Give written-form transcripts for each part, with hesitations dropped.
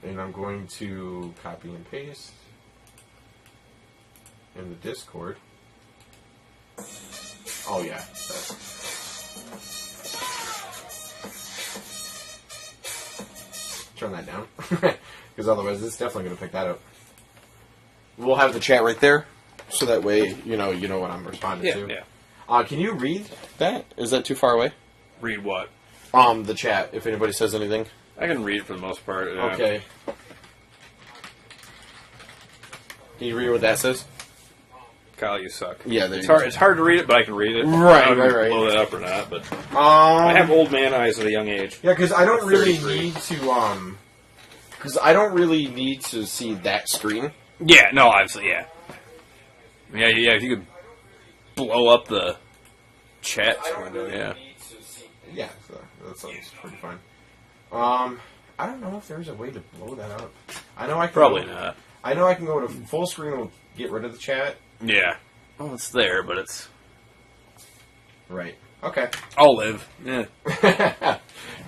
And I'm going to copy and paste in the Discord. Oh, yeah. Turn that down. Because otherwise it's definitely going to pick that up. We'll have the chat right there. So that way, you know what I'm responding to. Yeah. Can you read that? Is that too far away? Read what? The chat, if anybody says anything. I can read for the most part. Okay. Can you read what that says? Kyle, you suck. Yeah, it's hard to read it, but I can read it. Right, I don't know if right. blow that up or not, but I have old man eyes at a young age. Yeah, because I don't really need to. Because I don't really need to see that screen. Yeah, no, obviously, yeah. Yeah. If you could blow up the chat window, yeah. Yeah, so that sounds pretty fine. I don't know if there's a way to blow that up. I know I can. Probably not. I know I can go to full screen and get rid of the chat. Yeah. Well, it's there, but it's... Right. Okay. I'll live. Yeah.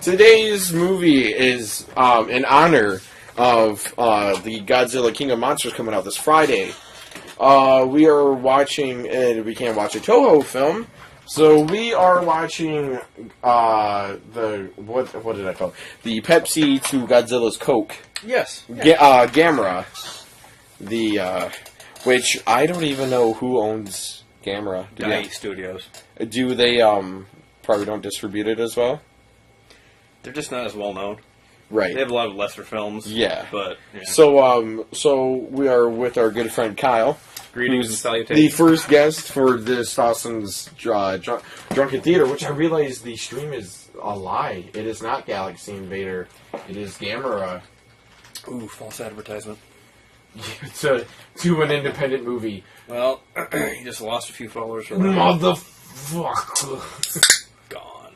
Today's movie is in honor of the Godzilla King of Monsters coming out this Friday. We are watching, and we can't watch a Toho film, so we are watching the what did I call it? The Pepsi to Godzilla's Coke. Yes. Gamera. The which I don't even know who owns Gamera. Dai Studios. Do they probably don't distribute it as well? They're just not as well known. Right. They have a lot of lesser films. Yeah. But yeah. So we are with our good friend Kyle. Greetings and salutations. The first guest for this Dawson's Drunken Theater, which I realize the stream is a lie. It is not Galaxy Invader. It is Gamera. Ooh, false advertisement. to an independent movie. Well, you just lost a few followers for that. Motherfucker. Gone.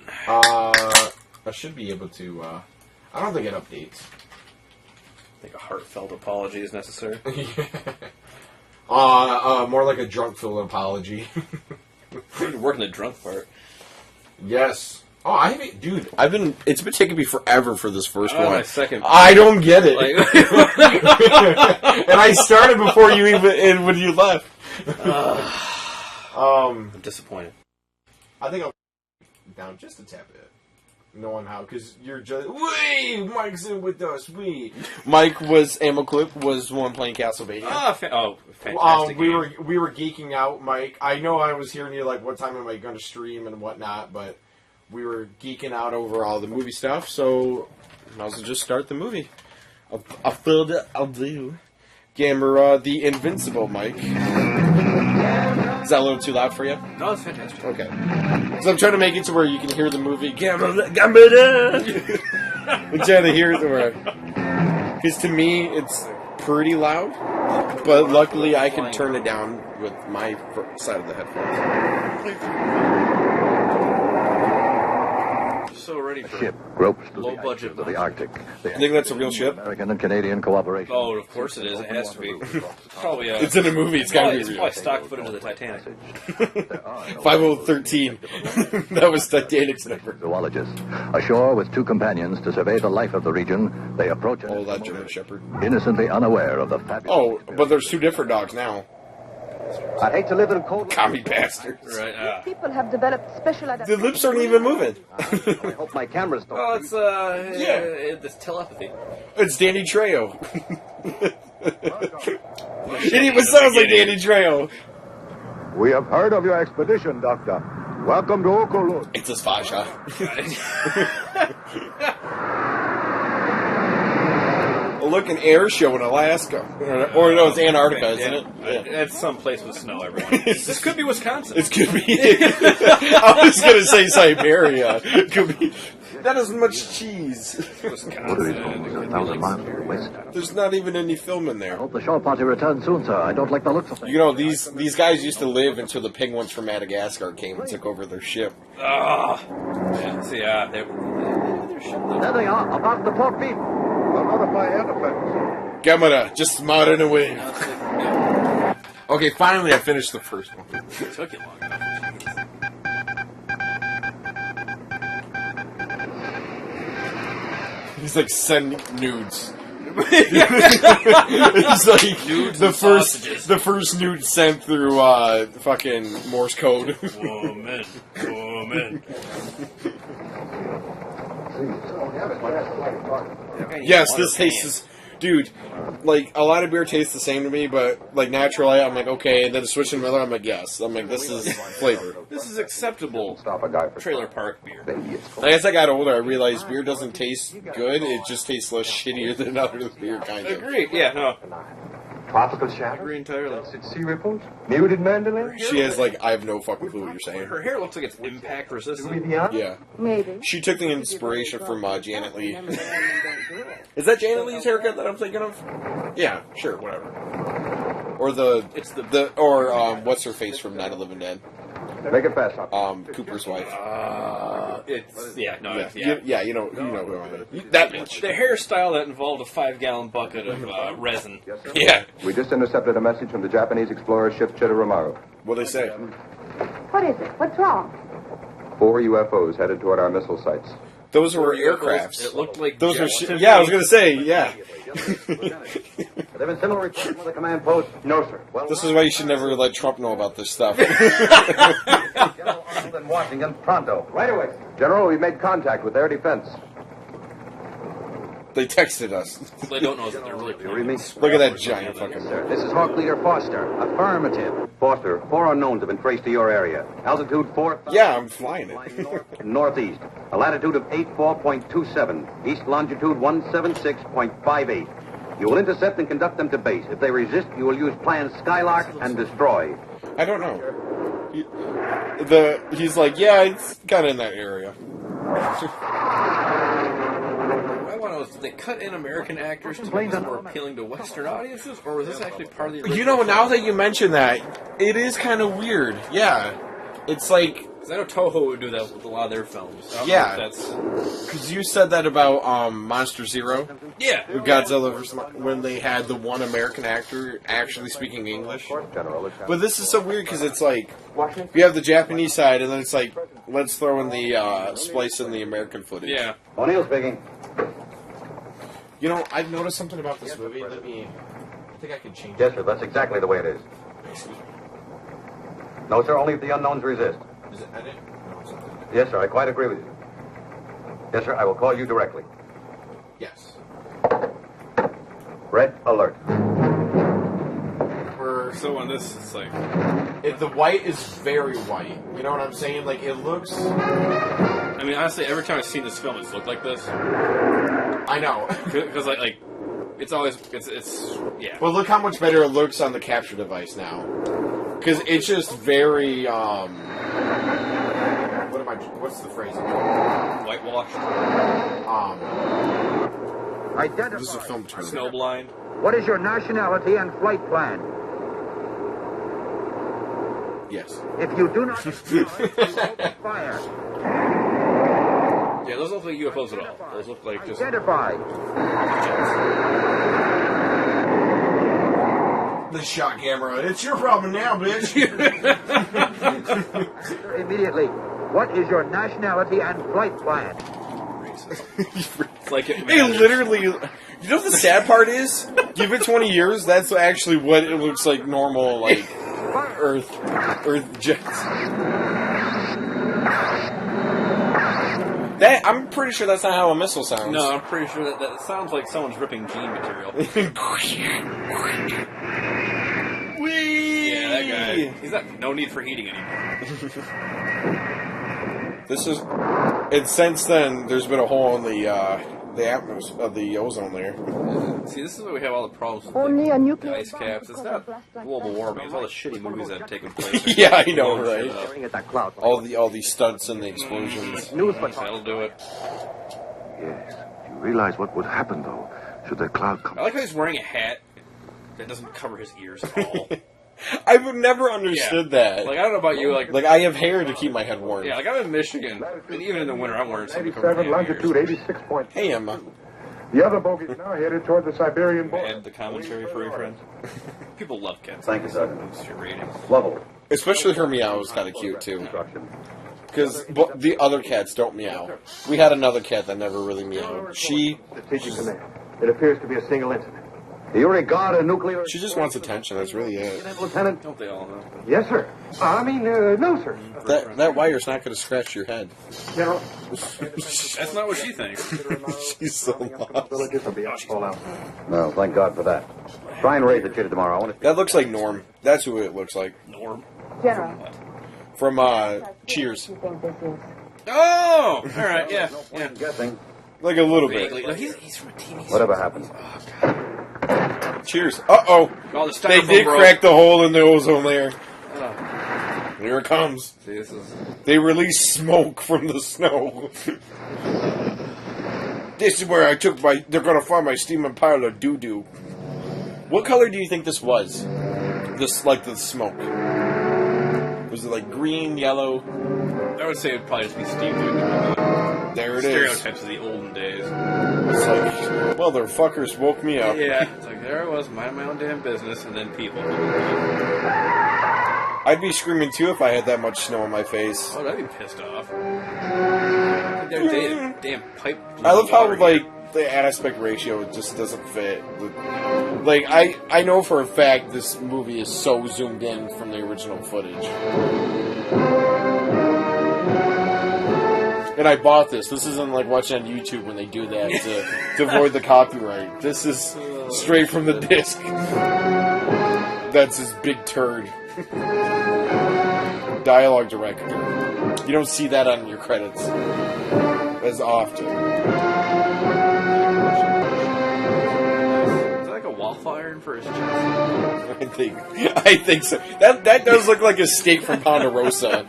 I should be able to, I don't think it updates. I think a heartfelt apology is necessary. More like a drunk-filled apology. You're working the drunk part. Yes. Oh, it's been taking me forever for this first one. My second. I don't get it. And I started before you even, when you left. I'm disappointed. I think I'll down just a tad bit. Knowing how, because you're just, wee! Mike's in with us, wee! Mike was, Ammo Clip was one playing Castlevania. Fantastic we were geeking out, Mike. I know I was hearing you like, what time am I going to stream and whatnot, but we were geeking out over all the movie stuff, so might as well just start the movie. I'll do. Gamera, the Invincible, Mike. Is that a little too loud for you? No, it's fantastic. Okay. So I'm trying to make it to where you can hear the movie. Gamera! I'm trying to hear it to where... Because to me, it's pretty loud. But luckily, I can turn it down with my side of the headphones. So ready for ship ropes to low budget to the Arctic. I think that's a real ship. American and Canadian cooperation. Oh, of course it is. It has to be. Probably. It's in a movie. It's got to be It's real. probably stock footage of the Titanic. 5013. That was Titanic's number. Zoologists, ashore with two companions to survey the life of the region, they approach Oh, that German Shepherd. innocently unaware of the fabulous... Oh, but there's two different dogs now. I'd hate to live in cold... Commie bastards. Right. People have developed special The lips aren't even moving. I hope my cameras don't... Oh, it's this telepathy. It's Danny Trejo. It even sounds like Danny Trejo. We have heard of your expedition, Doctor. Welcome to Okolud. It's a Svaja. Look, an air show in Alaska. Or no, it's Antarctica, isn't it? Yeah. It's some place with snow, everyone. This could be Wisconsin. It could be. I was going to say Siberia. It could be. That is much cheese. Wisconsin. 1,000 miles west. There's not even any film in I there. hope the shore party returns soon, sir. I don't like the looks of things. You know, these guys used to live until the penguins from Madagascar came and took over their ship. Yeah, see, they're There they are, about the port beam. I'll notify elephants. Gamera, just smarting away. Okay, finally I finished the first one. It took you long enough. He's like, send nudes. It's like Nudes the and first, sausages. the first nude sent through fucking Morse code. Woman. Yes, this tastes, dude. Like a lot of beer tastes the same to me, but like naturally, I'm like okay. And then switching Miller, I'm like yes. I'm like this is flavor. This is acceptable Stop a guy for trailer park beer. baby. It's cold. Like, as I got older, I realized beer doesn't taste good. It just tastes less shittier than other beer, kind of. Agreed. Yeah, no. Tropical shadow. Agree entirely. Sea ripples. Muted mandolin. She has like I have no fucking clue what you're saying. Her hair looks like it's impact resistant. Yeah, Maybe. she took the inspiration from Janet Leigh. Is that Janet Leigh's haircut that I'm thinking of? Yeah, sure, whatever. Or It's the what's her face from Night of the Living Dead? Make it fast, Hop. Cooper's wife. it's yeah no Yeah, it's, yeah. you know who I mean. That bitch. The hairstyle that involved a 5-gallon bucket of resin. Yes, sir. Yeah. We just intercepted a message from the Japanese explorer ship Chitoromaru. What they say? What is it? What's wrong? 4 UFOs headed toward our missile sites. Those were aircrafts. It looked like Those were jets. yeah. I was gonna say yeah. There been similar reports from the command post? No, sir. Well, This is why you should never let Trump know about this stuff. General Arnold in Washington, pronto. Right away. General, we've made contact with their defense. They texted us. They don't know that they're really You read me? Look at that giant fucking. This is Hawk Leader Foster. Affirmative. Foster, 4 unknowns have been traced to your area. Altitude 4... Yeah, I'm flying it. Northeast. A latitude of 84.27. East longitude 176.58. You will intercept and conduct them to base. If they resist, you will use plan Skylark and destroy. I don't know. He's like, yeah, it's kind of in that area. I want to know, did they cut in American actors to make this more appealing to Western audiences, or was this actually part of the original? You know, now that you mention that, it is kind of weird. Yeah, it's like 'Cause I know Toho would do that with a lot of their films. I don't know Yeah. if that's because you said that about Monster Zero, yeah. with Godzilla versus when they had the one American actor actually speaking English. General, But this is so weird because it's like you have the Japanese side, and then it's like let's throw in the splice in the American footage. Yeah. O'Neill speaking. You know, I've noticed something about this movie. I think I can change Yes, sir, that's exactly the way it is. No, sir, only if the unknowns resist. Is it edit? No, it's not edit. Yes, sir, I quite agree with you. Yes, sir, I will call you directly. Yes. Red alert. So on this, it's like The white is very white. You know what I'm saying? Like, it looks... I mean, honestly, every time I've seen this film, it's looked like this I know. because like it's always it's yeah. But look how much better it looks on the capture device now. Because it's just very, what's the phrase? Whitewashed, This is a film term. snowblind. What is your nationality and flight plan? Yes. If you do not fire, Yeah, those don't look like UFOs at all. Those look like just identify. The shot camera. It's your problem now, bitch. Immediately. What is your nationality and flight plan? it's like it They literally... You know what the sad part is? Give it 20 years, that's actually what it looks like normal, like, Earth jets. I'm pretty sure that's not how a missile sounds. No, I'm pretty sure that sounds like someone's ripping gene material. Whee! Yeah, that guy. He's got no need for heating anymore. This is... And since then, there's been a hole in the atmosphere of the ozone layer. See, this is why we have all the problems with Only a the nuclear ice bomb caps. could It's cause a not blast like global that. warming. It's all the shitty movies that have taken place. Yeah, I know, right? Staring at that cloud. All the stunts and the explosions. News That'll do it. Yes. Do you realize what would happen, though, should that cloud come? I like how he's wearing a hat that doesn't cover his ears at all. I've never understood that. Like, I don't know about you, like I have hair to keep my head warm. yeah, like I'm in Michigan, and even in the winter, I'm wearing something to cover my 87, ears. longitude 86 point. Hey, Emma. The other bogey's now headed toward the Siberian border. Add the commentary for your friend. People love cats. Thank you, sir. Boost your ratings. Level. Especially her meow was kind of cute, too. Instruction. Because the other cats don't meow. We had another cat that never really meowed. She... Strategic command. It appears to be a single incident. Do you regard a nuclear... She just wants attention. That's really it. Lieutenant? Don't they all know? Yes, sir. No, sir. That wire's not going to scratch your head. General. That's not what she thinks. She's so lost. No, thank God for that. Try and raise the chitter tomorrow. I want to... That looks like Norm. That's who it looks like. Norm. General. From Cheers. You think this is? Oh! Alright, yeah. I'm guessing. Like a little bit. Vaguely. No, he's from a TV Whatever happened. Cheers. Uh-oh. Oh, the They styrofoam did broke. crack the hole in the ozone layer. Here it comes. See, this is... They release smoke from the snow. This is where I took my... They're going to find my steaming pile of doo-doo. What color do you think this was? This, like, the smoke. Was it, like, green, yellow? I would say it would probably just be Steve doing There it is. stereotypes of the olden days. It's like, well, their fuckers woke me up. Yeah, it's like, there I was, minding my own damn business, and then people. I'd be screaming, too, if I had that much snow on my face. Oh, I'd be pissed off. Their damn pipe. I love how, like, the aspect ratio just doesn't fit. Like, I know for a fact this movie is so zoomed in from the original footage. And I bought this. This isn't like watching on YouTube when they do that to avoid the copyright. This is straight from the disc. That's his big turd. Dialogue director. You don't see that on your credits as often. Is that like a waffle iron for his chest? I think so. That does look like a steak from Ponderosa.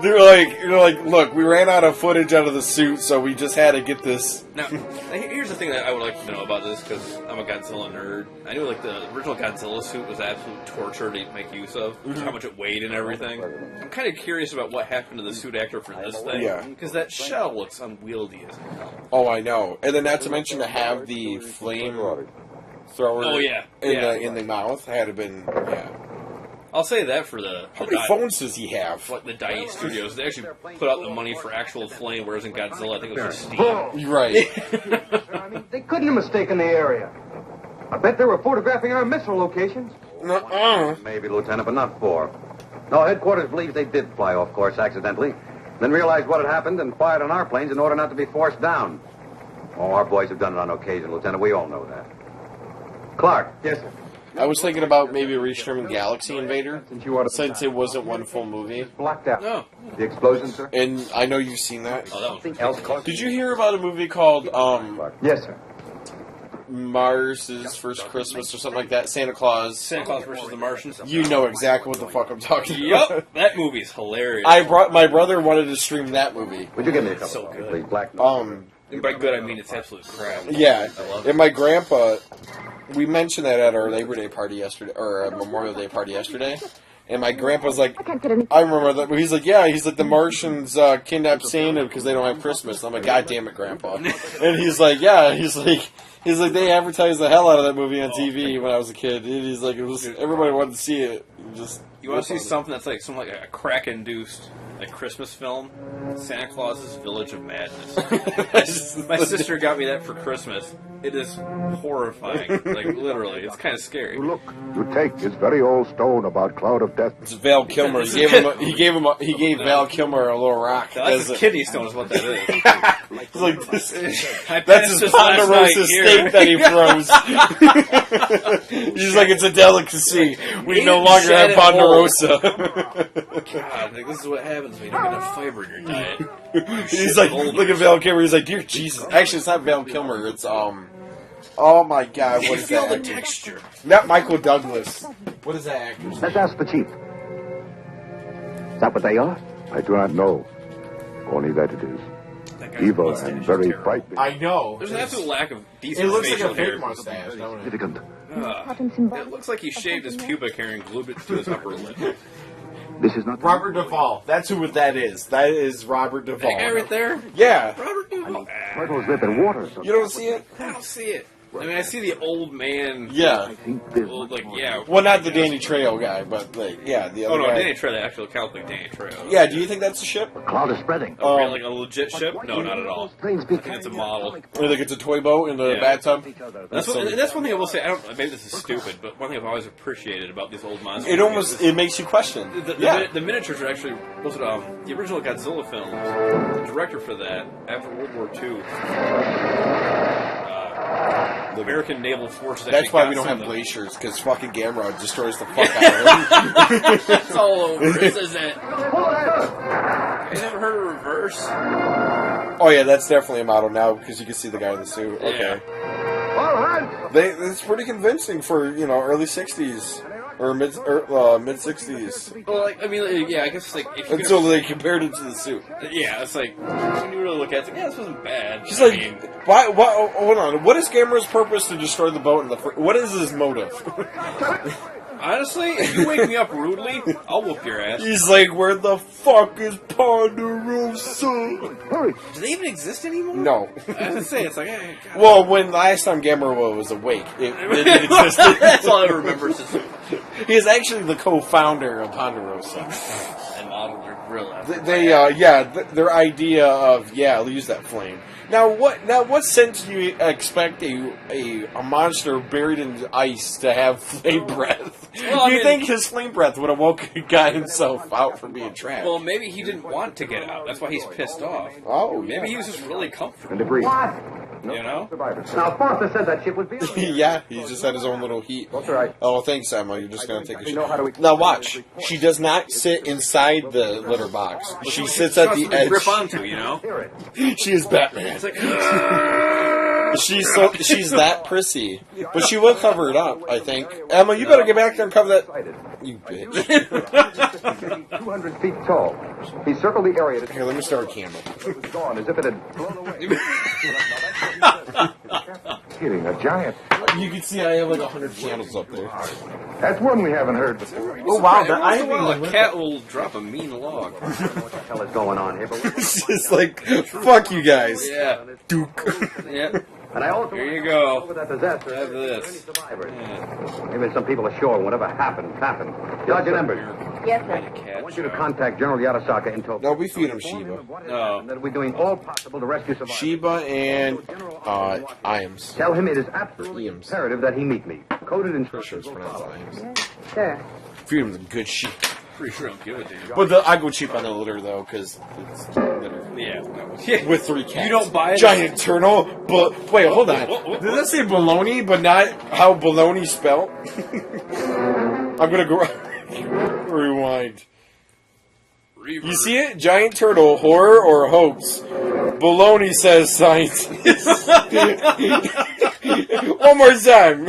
They're like, look, we ran out of footage out of the suit, so we just had to get this. Now, here's the thing that I would like to know about this, because I'm a Godzilla nerd. I knew, like, the original Godzilla suit was absolute torture to make use of, how much it weighed and everything. I'm kind of curious about what happened to the suit actor for this thing. Yeah. Because that shell looks unwieldy as hell. Oh, I know. And then not to mention to have the flame thrower in the mouth had to been, yeah. I'll say that for the... How many phones does he have? Like the Dai Studios, they actually put out the money for actual flame, whereas in Godzilla, I think it was just steam. You're right. I mean, they couldn't have mistaken the area. I bet they were photographing our missile locations. Nuh-uh. Maybe, Lieutenant, but not 4. No, headquarters believes they did fly off course accidentally, then realized what had happened and fired on our planes in order not to be forced down. Oh, our boys have done it on occasion, Lieutenant. We all know that. Clark. Yes, sir. I was thinking about maybe restreaming Galaxy Invader, since it wasn't one full movie. Blacked out. No. The explosion, sir? And I know you've seen that. Oh, that was... Did you hear about a movie called Yes, sir. Mars' First Christmas or something like that? Santa Claus. Santa Claus versus the Martians. You know exactly what the fuck I'm talking about. Yep, that movie's hilarious. My brother wanted to stream that movie. Would you give me a couple So of good. please? Black. And by good, I mean it's absolute crap. Yeah, I love and it. my grandpa, we mentioned that at our Labor Day party yesterday, or Memorial Day party yesterday, and my grandpa's like, I remember that, he's like, yeah, he's like, the Martians kidnapped Santa because they don't have Christmas. And I'm like, God damn it, Grandpa. And he's like, yeah, he's like, they advertised the hell out of that movie on TV when I was a kid. And he's like, it was, everybody wanted to see it. You want to see something that's like something like a crack-induced like Christmas film? Santa Claus's Village of Madness. My sister got me that for Christmas. It is horrifying. Like literally, it's kind of scary. Look, you take his very old stone about Cloud of Death. It's Val Kilmer. He gave Val Kilmer a little rock. That's a kidney stone, is what that is. He's like, this, I that's his passed this last Ponderosa night here. steak that he froze. He's like, it's a delicacy. We no longer have Ponderosa. God, like, this is what happens when you don't get enough fiber in your diet. He's like, look at Val Kilmer. He's like, dear Jesus. Actually, it's not Val Kilmer. It's oh my God, what is Feel that? the texture. Not Michael Douglas. What is that actor? Let's ask the chief. Is that what they are? I do not know. Only that it is That guy's evil mustache and is very terrible. frightening. I know. There's an absolute lack of decent It looks like facial a fake hair. mustache, don't it? Significant. It looks like he shaved his pubic hair and glued it to his upper lip. This is not Robert Duvall. That's who that is. That is Robert Duvall. That guy right there? Yeah. Robert Duvall. Turtles live in water. You don't see it? I don't see it. I mean, I see the old man. Yeah. Well, like, yeah. Well, not the Danny Trejo guy, but like, yeah, the other Oh no, guy. Danny Trejo actually counts like Danny Trejo. Yeah, do you think that's a ship? A cloud is spreading. Oh, really, like a legit ship? No, not at all. I Planes be think it's a model. Or like it's a toy boat in the Yeah. bathtub? That's one thing I will say. I don't. Maybe this is stupid, but one thing I've always appreciated about these old monsters. It makes you question. The miniatures are actually was it the original Godzilla film. The director for that after World War II. The American Naval Forces. That's why we don't have glaciers, because fucking Gamera destroys the fuck out of them. It's all over, isn't it? You never heard of reverse? Oh yeah, that's definitely a model now, because you can see the guy in the suit. Okay. It's pretty convincing for, early 60s. Or mid 60s. Well, like, I mean, yeah, I guess like if you until they compared it to the suit. Yeah, it's like when you really look at it, it's like, yeah, this wasn't bad. She's like, why? Hold on. What is Gamera's purpose to destroy the boat in the? What is his motive? Honestly, if you wake me up rudely, I'll whoop your ass. He's like, where the fuck is Ponderosa? Do they even exist anymore? No. I was gonna say, it's like, hey, God. Well, when last time Gamera was awake, it existed. That's all I remember. He is actually the co-founder of Ponderosa. And modeled their grill after their idea of, use that flame. Now, what sense do you expect a monster buried in ice to have flame breath? Well, Do you think his flame breath would have got himself out from being trapped? Well, maybe he didn't want to get out. That's why he's pissed off. Oh, maybe he was just really comfortable. And debris. You know? Now, Foster said that ship would be... Yeah, he just had his own little heat. That's right. Oh, thanks, Emma. You're just going to take a know how to shit. Now watch. She does not sit inside the litter box. She sits at the edge. Grip onto, you know? She is Batman. It's like... She's that prissy. But she will cover it up, I think. Emma, you better get back there and cover that. You bitch. 200 feet tall. He circled the area. Here, let me start a camera. It was gone as if it had blown away. Kidding, a giant. You can see I have like 100 candles up there. That's one we haven't heard before. Oh wow, Every once in a while, a cat will drop a mean log. What the hell is going on here? But It's just like, fuck you guys. Yeah. Duke. Yeah. and I also Here you go. over that disaster. Have this. Any survivors? Maybe some people ashore. Whatever happened. Sergeant Embers, Yes, sir. I want you to contact General Yatasaka in Tokyo. No, we feed him Sheba. No. And that we're doing all possible to rescue survivors. Sheba and Iams. Tell him it is absolutely Iams. imperative that he meet me. Coded Pretty sure instructions it's will pronounced follow. Iams. Sure. Feed him some good shit. Pretty sure I don't give a damn. But I go cheap on the litter though, because it's litter. Yeah. No. With 3 cats. You don't buy it? Giant turtle, but wait, hold on. Did that say baloney, but not how baloney spelled? I'm gonna go rewind. You see it? Giant turtle, horror or hoax? Baloney says scientist. One more time.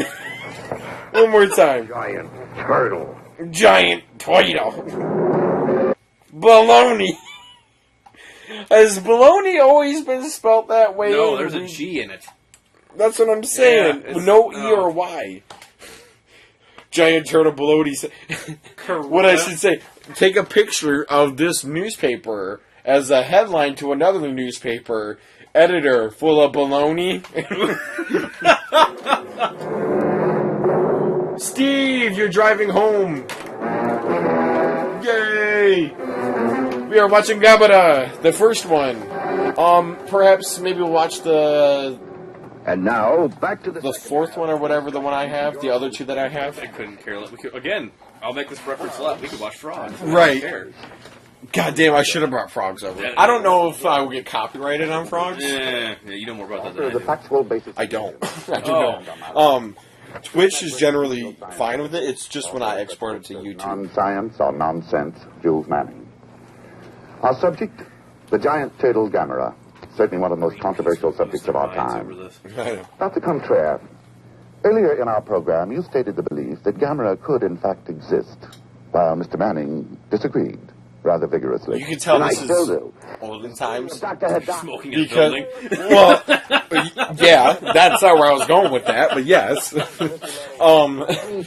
One more time. Giant turtle. Giant turtle. Baloney. Has baloney always been spelt that way? No, there's a G in it. That's what I'm saying. Yeah, no E or Y. Giant turtle baloney. What I should say, take a picture of this newspaper as a headline to another newspaper. Editor, full of baloney. Steve, you're driving home. Yay! We are watching Gamera, the first one. Perhaps maybe we'll watch the And now, back to the fourth one or whatever, the one I have, the other 2 that I have. I couldn't care less. Again, I'll make this reference a lot. We could watch Frogs. Right. I don't care. God damn, I should have brought frogs over. I don't know if I will get copyrighted on frogs. Yeah, you know more about that than I the do. factual basis. I don't. I do not. Twitch is generally fine with it. It's just when I export it to YouTube. Non-science or nonsense, Jules Manning. Our subject, the giant turtle Gamera. Certainly one of the most controversial subjects of our Over time. this. Dr. Contraire, earlier in our program, you stated the belief that Gamera could in fact exist, while Mr. Manning disagreed rather vigorously. You can tell and this I is still do. olden times. Doctor had Smoking in a Because, building. well, yeah, that's not where I was going with that, but yes.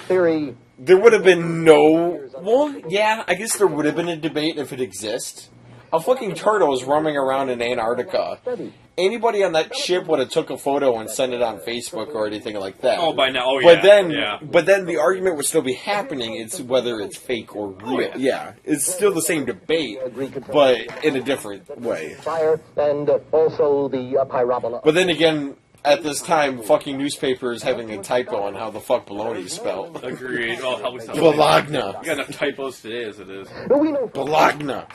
theory. There would have been no... Well, yeah, I guess there would have been a debate if it exists. a fucking turtle is roaming around in Antarctica. Anybody on that ship would have took a photo and sent it on Facebook or anything like that. Oh, by now, oh But yeah. but then the argument would still be happening. It's whether it's fake or real. Yeah, it's still the same debate, but in a different way. Fire and also the parabola. But then again, at this time, fucking newspapers having a typo on how the fuck baloney is spelled. Agreed. Oh, how we Bologna. You got enough typos today as it is. We know Bologna. a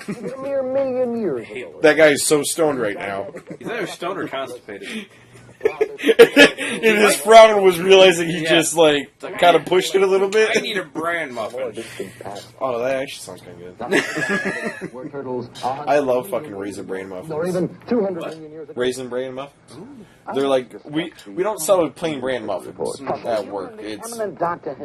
mere million years ago. That guy is so stoned right now. He's either stoned or constipated. And his frown was realizing he just, like, kind of pushed it a little bit. I need a bran muffin. Oh, that actually sounds kind of good. Where turtles I love fucking Raisin Bran muffins. or even 200 million years ago. Raisin Bran muffins? They're like, we don't sell plain bran muffins at work. It's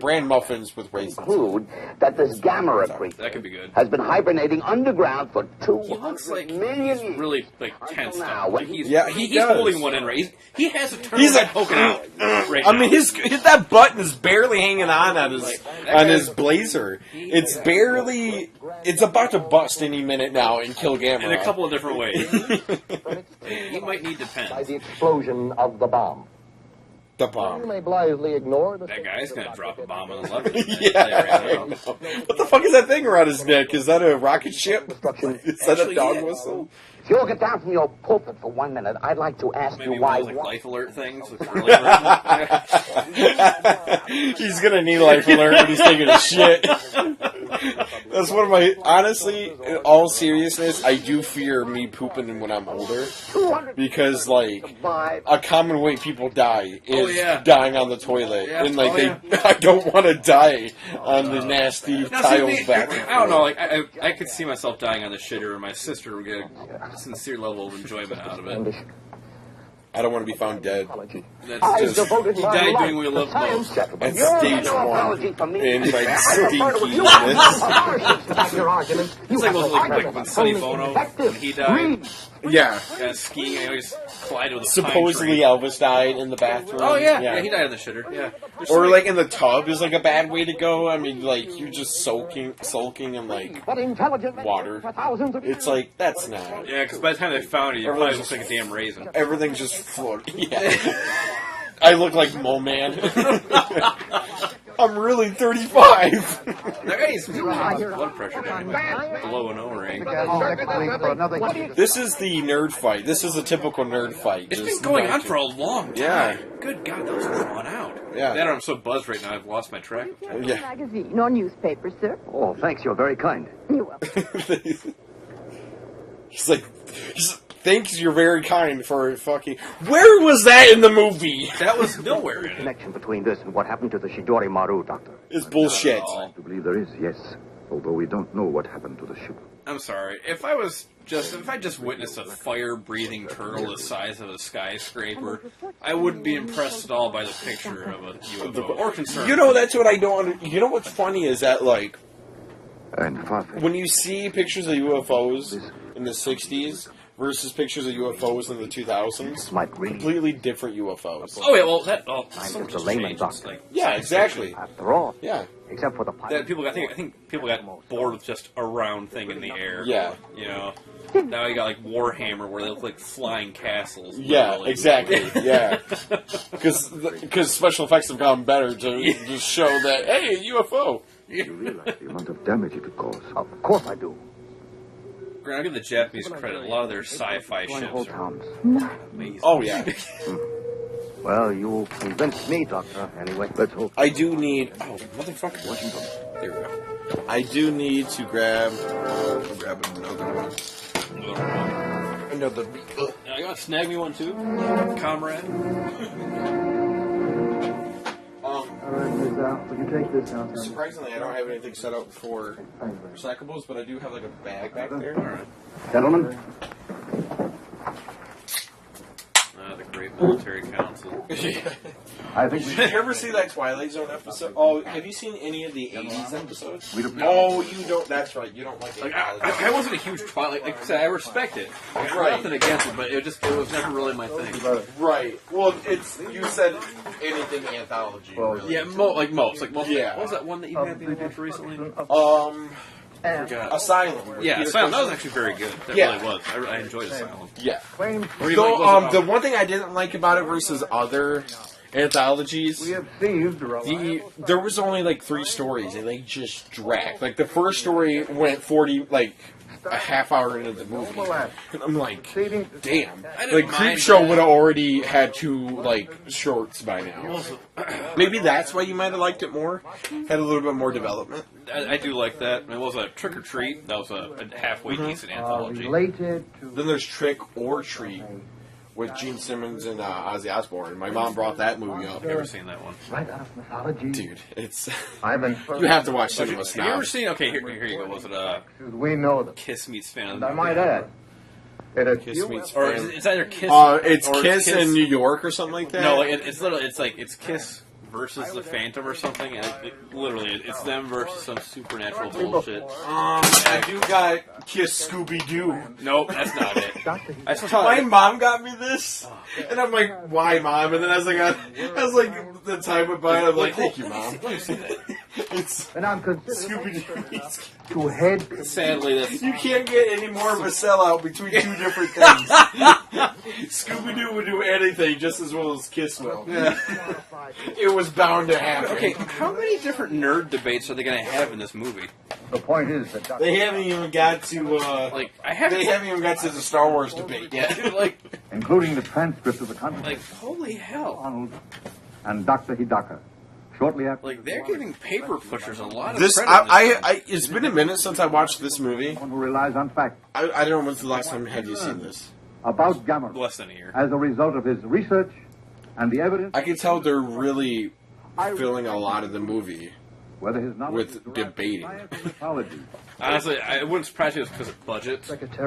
bran muffins with raisins. Conclude that this Gamera creature That could be good. has been hibernating underground for He 200 looks like million he's years. really like tense now, now. when He's, Yeah, he he's does. holding one in right. He has a turtle He's head like poking out right I now. mean, that button is barely hanging on his that his guy's- blazer. It's barely. It's about to bust any minute now and kill Gamera. in a couple of different ways. He might need By depends. the explosion of the bomb. The You bomb. may blithely ignore the That guy's gonna drop a bomb on the left. Yeah. What the fuck is that thing around his neck? Is that a rocket ship? Is that a Actually, dog yeah. whistle? If you'll get down from your pulpit for 1 minute, I'd like to ask Maybe you one why. of those like life alert things with early version. He's gonna need life alert when he's taking a shit. That's one of my. Honestly, in all seriousness, I do fear me pooping when I'm older because, like, a common way people die is dying on the toilet, Yeah. and like Oh, I don't want to die on the nasty Now, tiles see, bathroom. I don't know. Like I could see myself dying on the shitter, and my sister would get a sincere level of enjoyment out of it. I don't want to be found dead. That's just he died doing what he loved most. At stage one, in like stinkiness. It's like those like when Sonny Bono when he died. Yeah. Skiing, and he always collided with a Supposedly pine Elvis died in the bathroom. tree. Oh yeah, he died in the shitter. Yeah, There's so Or many- like in the tub is like a bad way to go. I mean, like you're just sulking in like but intelligent water. for thousands of It's like that's not. yeah, because by the time they found it, you probably looks like a damn raisin. Everything's just floating. Yeah. I look like Mo Man. I'm really 35. That guy's blood pressure down below an O-ring. This is the nerd fight. This is a typical nerd fight. It's Just been going on not- for a long time. Yeah. Good God, that was drawn out. Yeah. That or I'm so buzzed right now, I've lost my track of time. Yeah. Magazine or newspaper, sir. Oh, thanks. You're very kind. You're welcome. He's like, thanks, you're very kind for fucking. Where was that in the movie? That was nowhere in it. Connection between this and what happened to the Shidori Maru, Doctor. It's bullshit. Oh, I believe there is, yes. Although we don't know what happened to the ship. I'm sorry. If I just witnessed a fire-breathing turtle the size of a skyscraper, I wouldn't be impressed at all by the picture of a UFO or concerned. You know, that's what I don't. You know what's funny is that like And far-fetched. when you see pictures of UFOs in the '60s versus pictures of UFOs in the 2000s, Might really. completely different UFOs. Oh yeah, well that so I'm much just a has layman, changed. Doctor. It's like Yeah, science exactly. fiction. After all, Yeah, except for the pilot. That people, I think people got bored with just a round thing in the air. Yeah. You know. Now you got like Warhammer, where they look like flying castles. yeah, literally. exactly. Yeah, because special effects have gotten better to just show that hey, a UFO. You realize the amount of damage it could cause. Of course I do. I'll give the Japanese credit. A lot of their sci-fi ships are amazing. Oh yeah, Well, you convinced me, Doctor. Anyway, let's hope. I do need. Oh motherfucker, Washington. There we go. I do need to grab another one. Another. Now, you want to snag me one too, comrade? Would you take this out? Surprisingly, I don't have anything set up for recyclables, but I do have like a bag back there. All right. Gentlemen, The Great Military Council. I think Did you ever see that Twilight Zone episode? Oh, have you seen any of the 80s episodes? Oh, you don't. That's right. You don't like Like, it. I wasn't a huge Twilight. Like I said, I respect it. Right. Nothing against it, but it was never really my thing. Right. Well, it's you said anything anthology. Really. Yeah, most. Like most. Yeah. What was that one that you had the watch recently? Asylum. Yeah, Asylum. That was actually very good. That really was. I enjoyed Asylum. Yeah. So, the one thing I didn't like about it versus other anthologies, there was only like 3 stories and they just dragged. Like the first story went 40, like a half hour into the movie. And I'm like, damn. Like Creepshow would have already had 2 like shorts by now. Maybe that's why you might have liked it more. Had a little bit more development. I do like that. It was a Trick or Treat. That was a halfway decent anthology. Then there's Trick or Treat with Gene Simmons and Ozzy Osbourne. My mom brought that movie up. Never seen that one. Right out of mythology. Dude, it's... You have to watch Cinema Snob. Have you ever seen... Okay, here you go. Was it we know them. Kiss Meets Fan of And the I Movie? might add, Kiss Meets Or Fan. it's either Kiss... it's or Kiss in New York or something like that? No, it's literally... It's Kiss versus the Phantom or something, and literally, it's them versus some supernatural bullshit. I do got Kiss Scooby-Doo. Nope, that's not it. My mom got me this, and I'm like, why, Mom? And then as the time went by, I'm like, thank you, Mom. Let me see that. It's and I'm Scooby-Doo. to head. Sadly, that's... You can't get any more of a sellout between 2 different things. Scooby-Doo would do anything just as well as Kiss will. Yeah. It was bound to happen. Okay, how many different nerd debates are they going to have in this movie? The point is that They haven't even got to I haven't... They haven't even got to the Star Wars debate yet. Dude, including the transcript of the conversation. Holy hell. Arnold and Dr. Hidaka. Shortly after, they're giving paper pushers a lot of This credit. it's been a minute since I watched this movie. Someone who relies on facts I don't know when's the last time have you seen this. about Gamera Less than a year. as a result of his research and the evidence. I can tell they're really filling a lot of the movie Whether his knowledge with debating. mythology. Honestly, I wouldn't surprise you because of budget.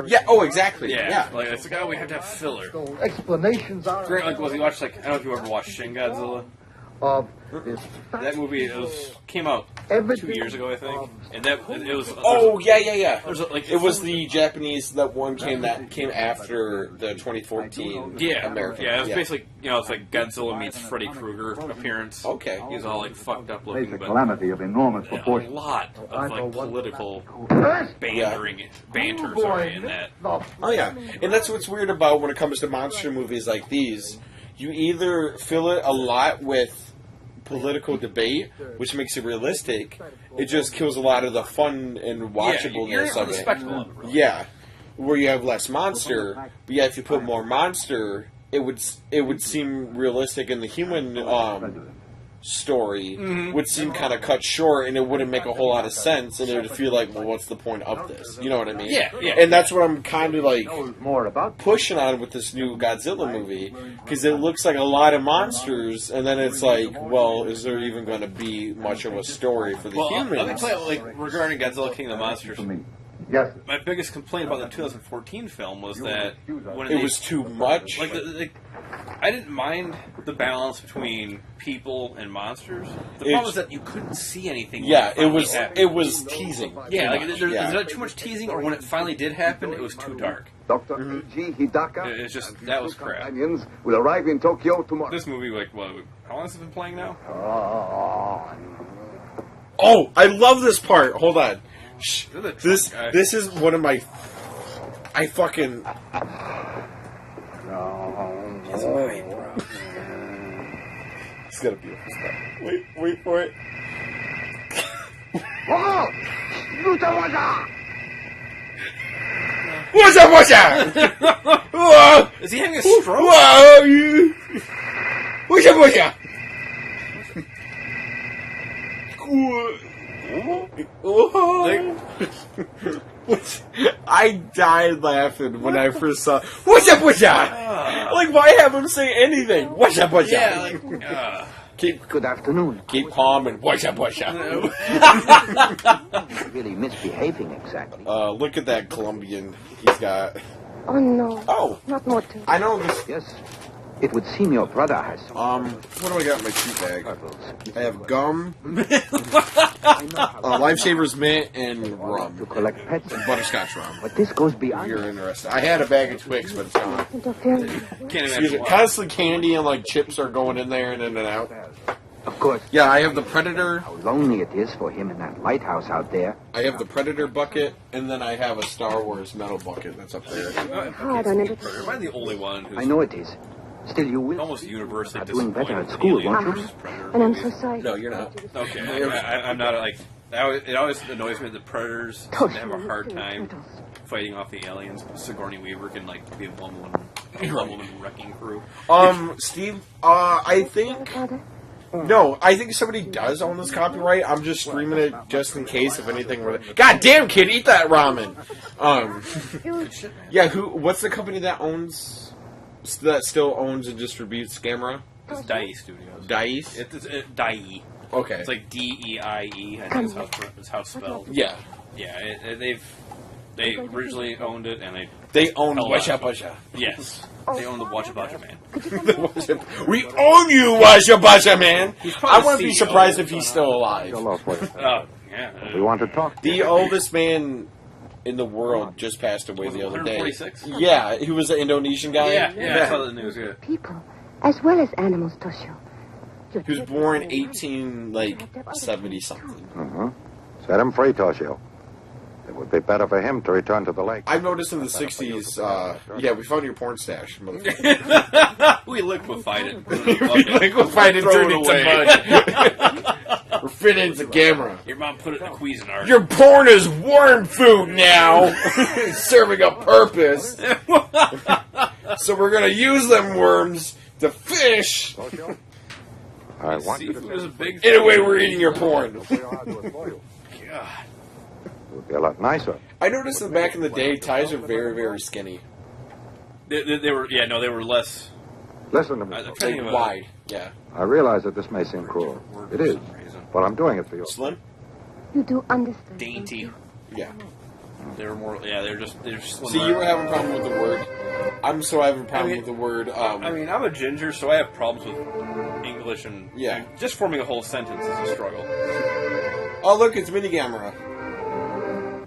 Yeah. Oh, exactly. Yeah. Yeah. Like, it's like, oh, we have to have filler. Explanations are Great, like, was you watched, like, I don't know if you ever watched Shin Godzilla. of this. That movie came out 2 years ago, I think, and it was. Oh yeah. There's It was the Japanese that came after the 2014 American. Yeah, it was basically it's like Godzilla meets Freddy Krueger appearance. Okay, he's all like fucked up looking, It's a but calamity of enormous a proportions. lot of like political banter in that. Oh yeah, and that's what's weird about when it comes to monster movies like these. You either fill it a lot with political debate, which makes it realistic. It just kills a lot of the fun and watchableness of it. Yeah, where you have less monster, but yeah, if you put more monster, it would seem realistic, and the human story would seem kind of cut short, and it wouldn't make a whole lot of sense, and it would feel like, well, what's the point of this? You know what I mean? Yeah. And that's what I'm kind of like More about pushing on with this new Godzilla movie, because it looks like a lot of monsters, and then it's like, well, is there even going to be much of a story for the humans? Let me tell you, like, regarding Godzilla King of the Monsters, to me. Yes. my biggest complaint about the 2014 film was that when it was too much. Like, I didn't mind the balance between people and monsters. The problem is that you couldn't see anything. Yeah, when it was teasing. Yeah, like there's too much teasing, or when it finally did happen, it was too dark. Dr. A.G. Hidaka It's just that was crap. companions will arrive in Tokyo tomorrow. This movie, like, what? How long has it been playing now? Oh, I love this part. Hold on. Shh. This is one of my. I fucking. It's got a beautiful stuff. Wait for it. What's up? Is he having a stroke? Whoa, you. What's up? I died laughing when I first saw. What's up? Like, why have him say anything? What's up? Yeah, like, Good afternoon. Keep calm and what's up? Really misbehaving exactly. Look at that Colombian he's got. Oh, no. Oh. Not more too. I know this. Yes. It would seem your brother has some. What do I got in my treat bag? I have gum, Lifesavers mint, and rum. To collect pets. And butterscotch rum. But this goes beyond. You're interested. I had a bag of Twix, but it's gone. can't imagine why. Constantly candy and like chips are going in there and in and out. course. Yeah, I have the Predator. How lonely it is for him in that lighthouse out there. I have the Predator bucket, and then I have a Star Wars metal bucket that's up there. Hard on everything. Predator. Am I the only one who's I know it is. Still, you will. almost universally Doing better disappointed at school, with the won't you? Aliens Predator And I'm movies? so sorry. No, you're not. Okay, I'm not like. It always annoys me that the Predators seem to have a hard time fighting off the aliens. Sigourney Weaver can like be a one-woman wrecking crew. Steve, I think. No, I think somebody does own this copyright. I'm just screaming it just in case if anything were. God damn, kid, eat that ramen. Yeah, what's the company that still owns and distributes Gamera? It's Dai Studios. Dice? It's Dai. Okay. It's like DEIE. I think it's how it's spelled. Yeah. Yeah, they originally owned it, and they own Washa Basha. Yes, they own the Washa Basha Man. We own you, Washa Basha Man. I probably wouldn't be CEO. surprised if he's still alive. Yeah. We want to talk. The oldest man in the world just passed away the other day. 146? Yeah, he was an Indonesian guy. Yeah, I saw the news. Yeah. People, as well as animals, Toshio. He was born 1870 something. Set him free, Toshio. It would be better for him to return to the lake. I've noticed in the 60s, yeah, we found your porn stash, motherfucker. We liquefied it. We liquefied it, turned it to mud. We're fitting into Gamera. Your mom put it in a Cuisinart. Your porn is worm food now, serving a purpose. So we're gonna use them worms to fish. I want you to Seafood is a big In a way, we're eating your porn. God. It would be a lot nicer. I noticed that back in the day, ties are very, very skinny. They were less. Listen to me. Like wide, yeah. I realize that this may seem cruel. It is. But I'm doing it for you. Slim? You do understand. Dainty. Yeah. They were more. Yeah, they're just slim. See, you were having a problem with the word. I'm still having a problem with the word. I mean, I'm a ginger, so I have problems with English and just forming a whole sentence is a struggle. Oh, look, it's Mini Gamera.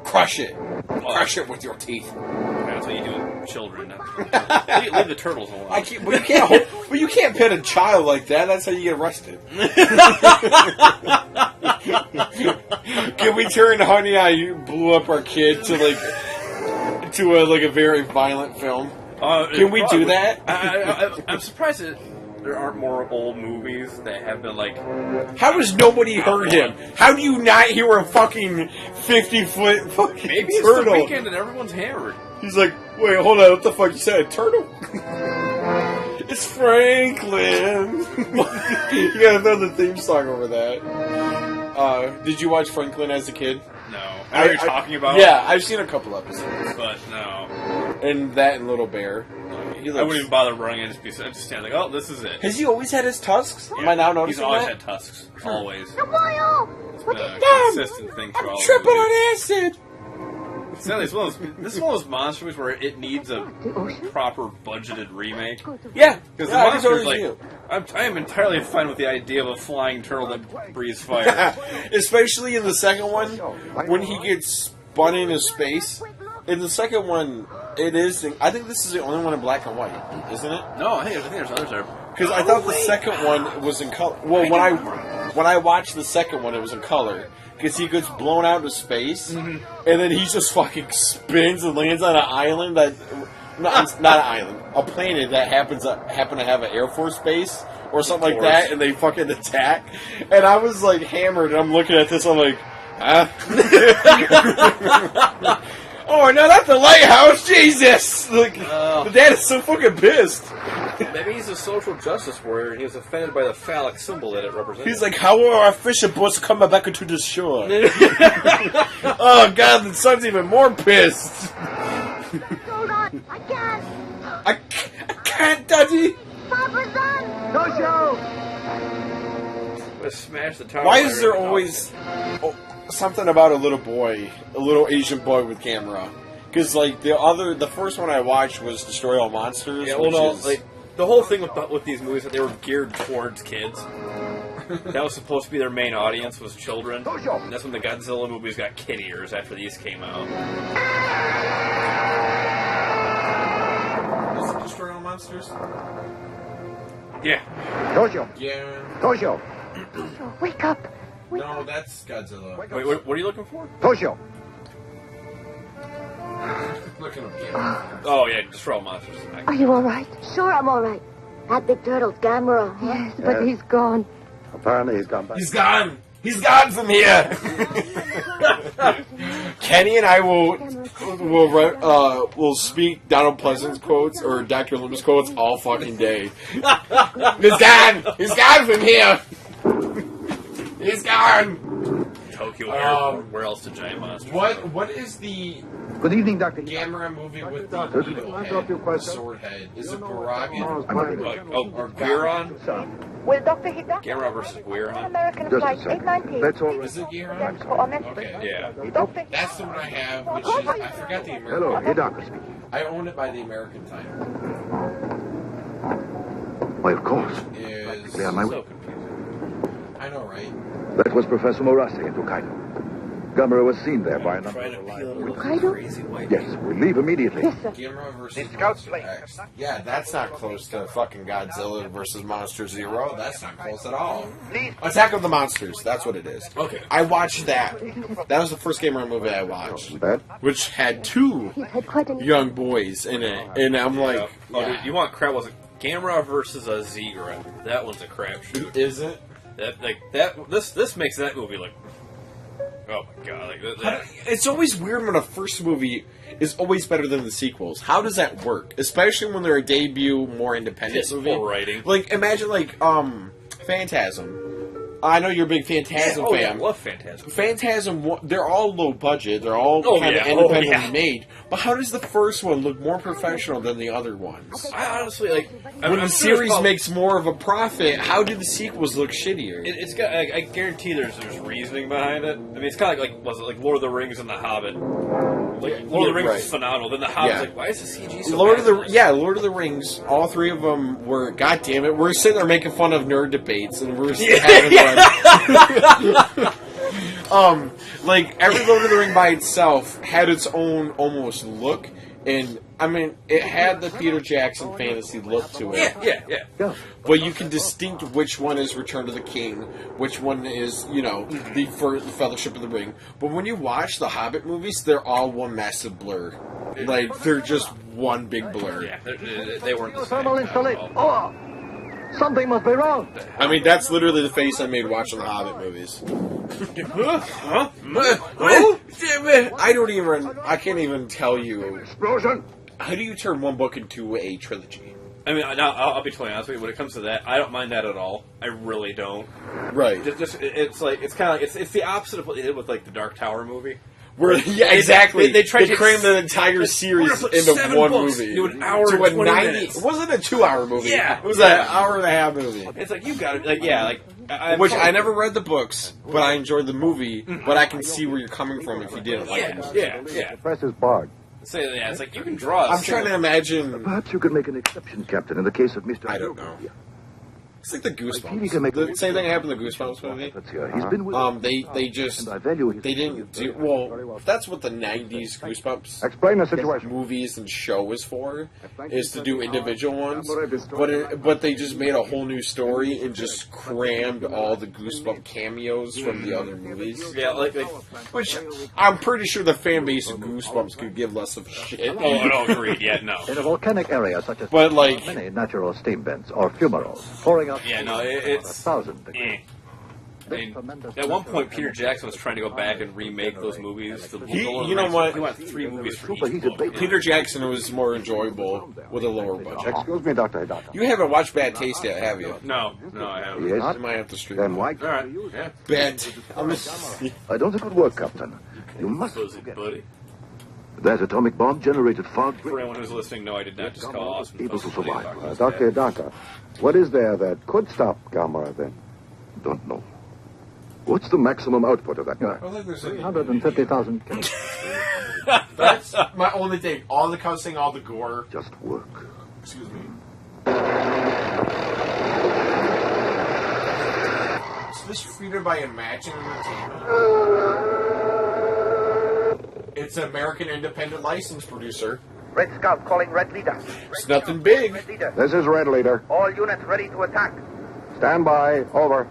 Crush it. Crush it with your teeth. That's what you do with children. Leave the turtles alone. But you can't pet a child like that. That's how you get arrested. Can we turn Honey, I Blew Up Our Kid to a very violent film? Can we do that? I'm surprised that there aren't more old movies that have been like. How has nobody heard him? How do you not hear a fucking 50-foot fucking Maybe it's turtle? the weekend and everyone's hammered. He's like, wait, hold on, what the fuck you said? A turtle? It's Franklin. You gotta throw the theme song over that. Did you watch Franklin as a kid? No. Are you talking about? Yeah, I've seen a couple episodes. But no. And that and Little Bear. I wouldn't even bother running. I'd just stand like, oh, this is it. Has he always had his tusks? Am I now noticing He's always that? had tusks. Always. It's What been a is consistent thing through all the Tripping movies. on acid! Sadly, this is one of those monster movies where it needs a proper budgeted remake. Yeah, Because yeah, I the can monster's totally like, I am entirely fine with the idea of a flying turtle that breathes fire. Especially in the second one, when he gets spun into space. In the second one, it is. I think this is the only one in black and white, isn't it? No, I think there's others there. Because I thought the second one was in color. Well, when I watched the second one, it was in color. Because he gets blown out into space, and then he just fucking spins and lands on an island that... Not an island. A planet that happen to have an Air Force base or something like that, and they fucking attack. And I was like hammered, and I'm looking at this, I'm like, huh? Oh, no, not the lighthouse, Jesus! Like, the dad is so fucking pissed. Maybe he's a social justice warrior, and he was offended by the phallic symbol that it represents. He's like, how are our fishing boats coming back into the shore? Oh, God, the son's even more pissed. Hold on, I can't. I can't, Daddy. Papa's on. No show. Let's smash the tower. Why is there always something about a little Asian boy with camera? Because like the first one I watched was Destroy All Monsters. Yeah, well, no, like the whole thing with these movies that they were geared towards kids. That was supposed to be their main audience was children. And that's when the Godzilla movies got kid ears after these came out. Is it Destroy All Monsters? Yeah. Toshio. Yeah. Toshio. Toshio, wake up. No, that's Godzilla. Wait, what are you looking for? Toshio. Look at him. Oh, yeah, just for all monsters. Are you all right? Sure, I'm all right. That big turtle's Gamera. Yes, but he's gone. Apparently he's gone back. He's gone. He's gone from here. Kenny and I will speak Donald Pleasant's quotes or Dr. Loomis quotes all fucking day. He's gone. He's gone from here. He's gone. Tokyo Airport. Where else did giant monsters? What is the Good evening, Dr. Gamera movie with the needle head, sword head? Is it Baragan? Or Guiron? Will Dr. Hidaka... Gamera versus Guiron? American Just a flight second. 819. That's all right. Is it Guiron? Okay. Yeah. That's the one I have, which is, I forgot the Hello, American. Hidaka speaking. I own it by the American time. Why, of course. Is They are my... So confusing. I know, right? That was Professor Morase in Tokaido. Gamera was seen there by a number of Crazy white. Yes, we leave immediately. Gamera versus Monster X. Yeah, that's not close to fucking Godzilla versus Monster Zero. That's not close at all. Attack of the Monsters. That's what it is. Okay. I watched that. That was the first Gamera movie I watched, That? which had two Had quite an... young boys in it, and I'm like, Oh, yeah. dude, you want crap? Was it Gamera versus a Zegra? That one's a crapshoot. Is it? This makes that movie like. Oh my god! Like that. It's always weird when a first movie is always better than the sequels. How does that work? Especially when they're a debut, more independent Just movie. poor writing. Like, imagine, like, Phantasm. I know you're a big Phantasm fan. Yeah, I love Phantasm. Phantasm, they're all low budget. They're all kind of independently made. But how does the first one look more professional than the other ones? I honestly like When the series makes more of a profit, how do the sequels look shittier? It's got. I guarantee there's reasoning behind it. I mean, it's kind of like was it like Lord of the Rings and The Hobbit? Like Lord of the Rings is phenomenal. Then The Hobbit's like, why is the CG so Lord bad? of the Rings. All three of them were. God damn it, we're sitting there making fun of nerd debates, and we're having fun. Like every Lord of the Ring by itself had its own almost look, and I mean it had the Peter Jackson fantasy look to it. Yeah. But you can distinct which one is Return of the King, which one is, the first Fellowship of the Ring. But when you watch the Hobbit movies, they're all one massive blur. Like, they're just one big blur. Yeah, they weren't the Thermal same. installation. Oh, something must be wrong. I mean, that's literally the face I made watching the Hobbit movies. I can't even tell you. Explosion! How do you turn one book into a trilogy? I mean, I'll be totally honest with you. When it comes to that, I don't mind that at all. I really don't. Right. It's kind of like it's the opposite of what they did with like the Dark Tower movie. Where, yeah, exactly. They tried to cram the entire series into one movie. Do an hour to and a 20 90. minutes. It wasn't a 2-hour movie. Yeah. It was an hour and a half movie. It's like you got it. Which I never read the books, but I enjoyed the movie. But I can see where you're coming from if you didn't like the movie. Yeah. The press is barred. So, yeah, it's like you can draw. I'm trying to imagine. Perhaps you could make an exception, Captain, in the case of Mr. I don't know. It's like the I feel he Goosebumps. can make The same thing happened in the Goosebumps movie. He's been with They just and I value his they didn't do well. That's what the '90s Goosebumps Explain the situation. movies and show is for, is to do individual ones. But they just made a whole new story and just crammed all the Goosebump cameos from the other movies. Yeah, like Which I'm pretty sure the fan base of Goosebumps could give less of a shit. oh, I don't agree. Yeah, no. In a volcanic area such as But like, many natural steam vents or fumaroles pouring out Yeah, no, it's 1,000 degrees. I mean, at one point, Peter Jackson was trying to go back and remake those movies. you know what? He wanted 3 movies for each Superheated book. Peter Jackson was more enjoyable with a lower budget. Excuse me, Dr. Hidaka. You haven't watched Bad Taste yet, have you? No, I haven't. Yes? I might have to stream. Then why? All right, yeah. Bad. I don't think it would work, Captain. You must. Suppose it, buddy. That atomic bomb generated far For anyone who's listening, no, I did not just call Austin. able to survive. Dr. Hidaka, what is there that could stop Gamera then? Don't know. What's the maximum output of that guy? 350,000 That's my only thing. All the cussing, all the gore. Just work. Excuse me. Is this treated by Imagine Entertainment? It's an American independent license producer. Red Scout calling Red Leader. It's nothing big. Red Leader. This is Red Leader. All units ready to attack. Stand by. Over.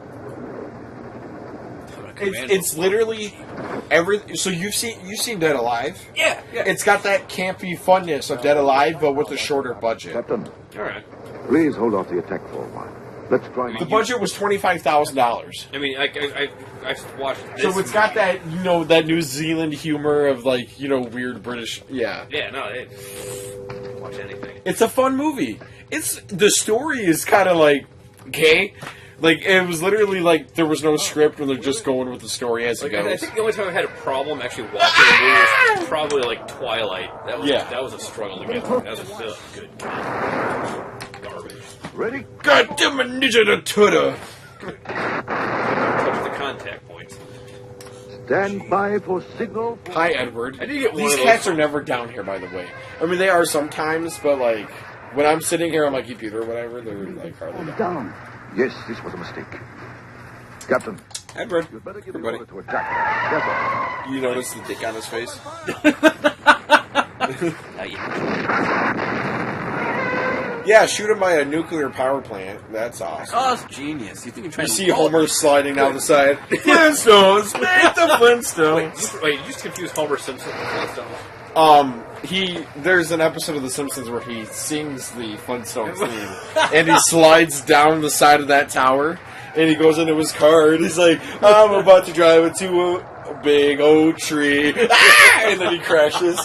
It's literally every. So you've seen Dead Alive? Yeah. It's got that campy funness of Dead Alive, but with a shorter budget. Captain. All right. Please hold off the attack for a while. Let's try. The budget was $25,000. I mean, I watched this. So it's got that that New Zealand humor of weird British. Yeah. Yeah. No. Watch anything. It's a fun movie. The story is kind of okay. It was literally there was no script and they're just going with the story as it goes. I think the only time I had a problem actually watching a movie was probably Twilight. That was a struggle to get through. That was still good garbage. Ready? God damn it, Ninja the Tutter! Touch the contact points. Stand by for signal. Hi, Edward. I did get one These of those. cats are never down here, by the way. I mean, they are sometimes, but when I'm sitting here on my computer or whatever, they're hardly down. Yes, this was a mistake. Captain. Edward. You'd better give Everybody. order to attack. Yes, sir. You notice the dick on his face? Yeah, shoot him by a nuclear power plant. That's awesome. Oh, that's genius. You think you're trying You to see Homer sliding down the side. Flintstones! Make the Flintstones! Wait, you just confused Homer Simpson with Flintstones? There's an episode of The Simpsons where he sings the Flintstones theme, and he slides down the side of that tower, and he goes into his car, and he's like, I'm about to drive into a big oak tree, and then he crashes.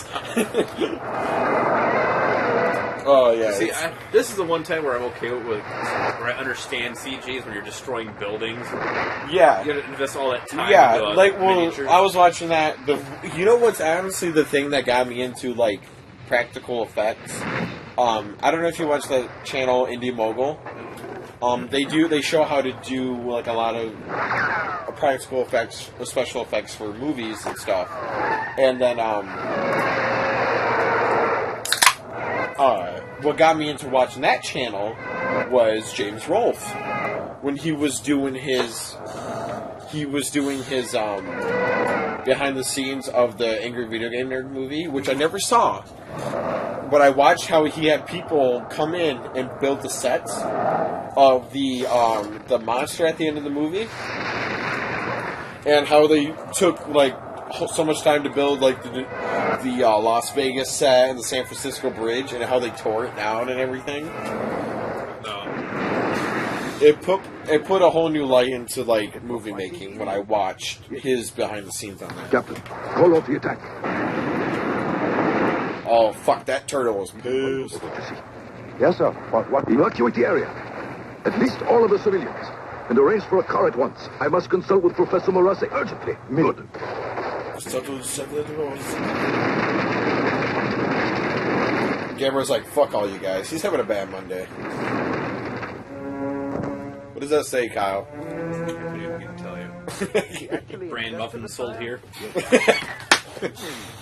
Oh, yeah. See, this is the one time where I'm okay with where I understand CGs when you're destroying buildings. Yeah. You gotta invest all that time. Yeah, into, miniatures. I was watching that. You know what's honestly the thing that got me into, practical effects? I don't know if you watch the channel Indie Mogul. They show how to do, a lot of practical effects, or special effects for movies and stuff. And then, what got me into watching that channel was James Rolfe when he was doing his behind the scenes of the Angry Video Game Nerd movie, which I never saw. But I watched how he had people come in and build the sets of the monster at the end of the movie, and how they took so much time to build the Las Vegas set and the San Francisco bridge, and how they tore it down and everything. It put a whole new light into movie making when I watched his behind the scenes on that. Captain, call off the attack. Oh fuck! That turtle was pissed. Yes, sir. What? Evacuate the area. At least all of the civilians. And arrange for a car at once. I must consult with Professor Morase urgently. Good. Gamera's like, fuck all you guys. He's having a bad Monday. What does that say, Kyle? I can't even tell you. Brand muffins sold here.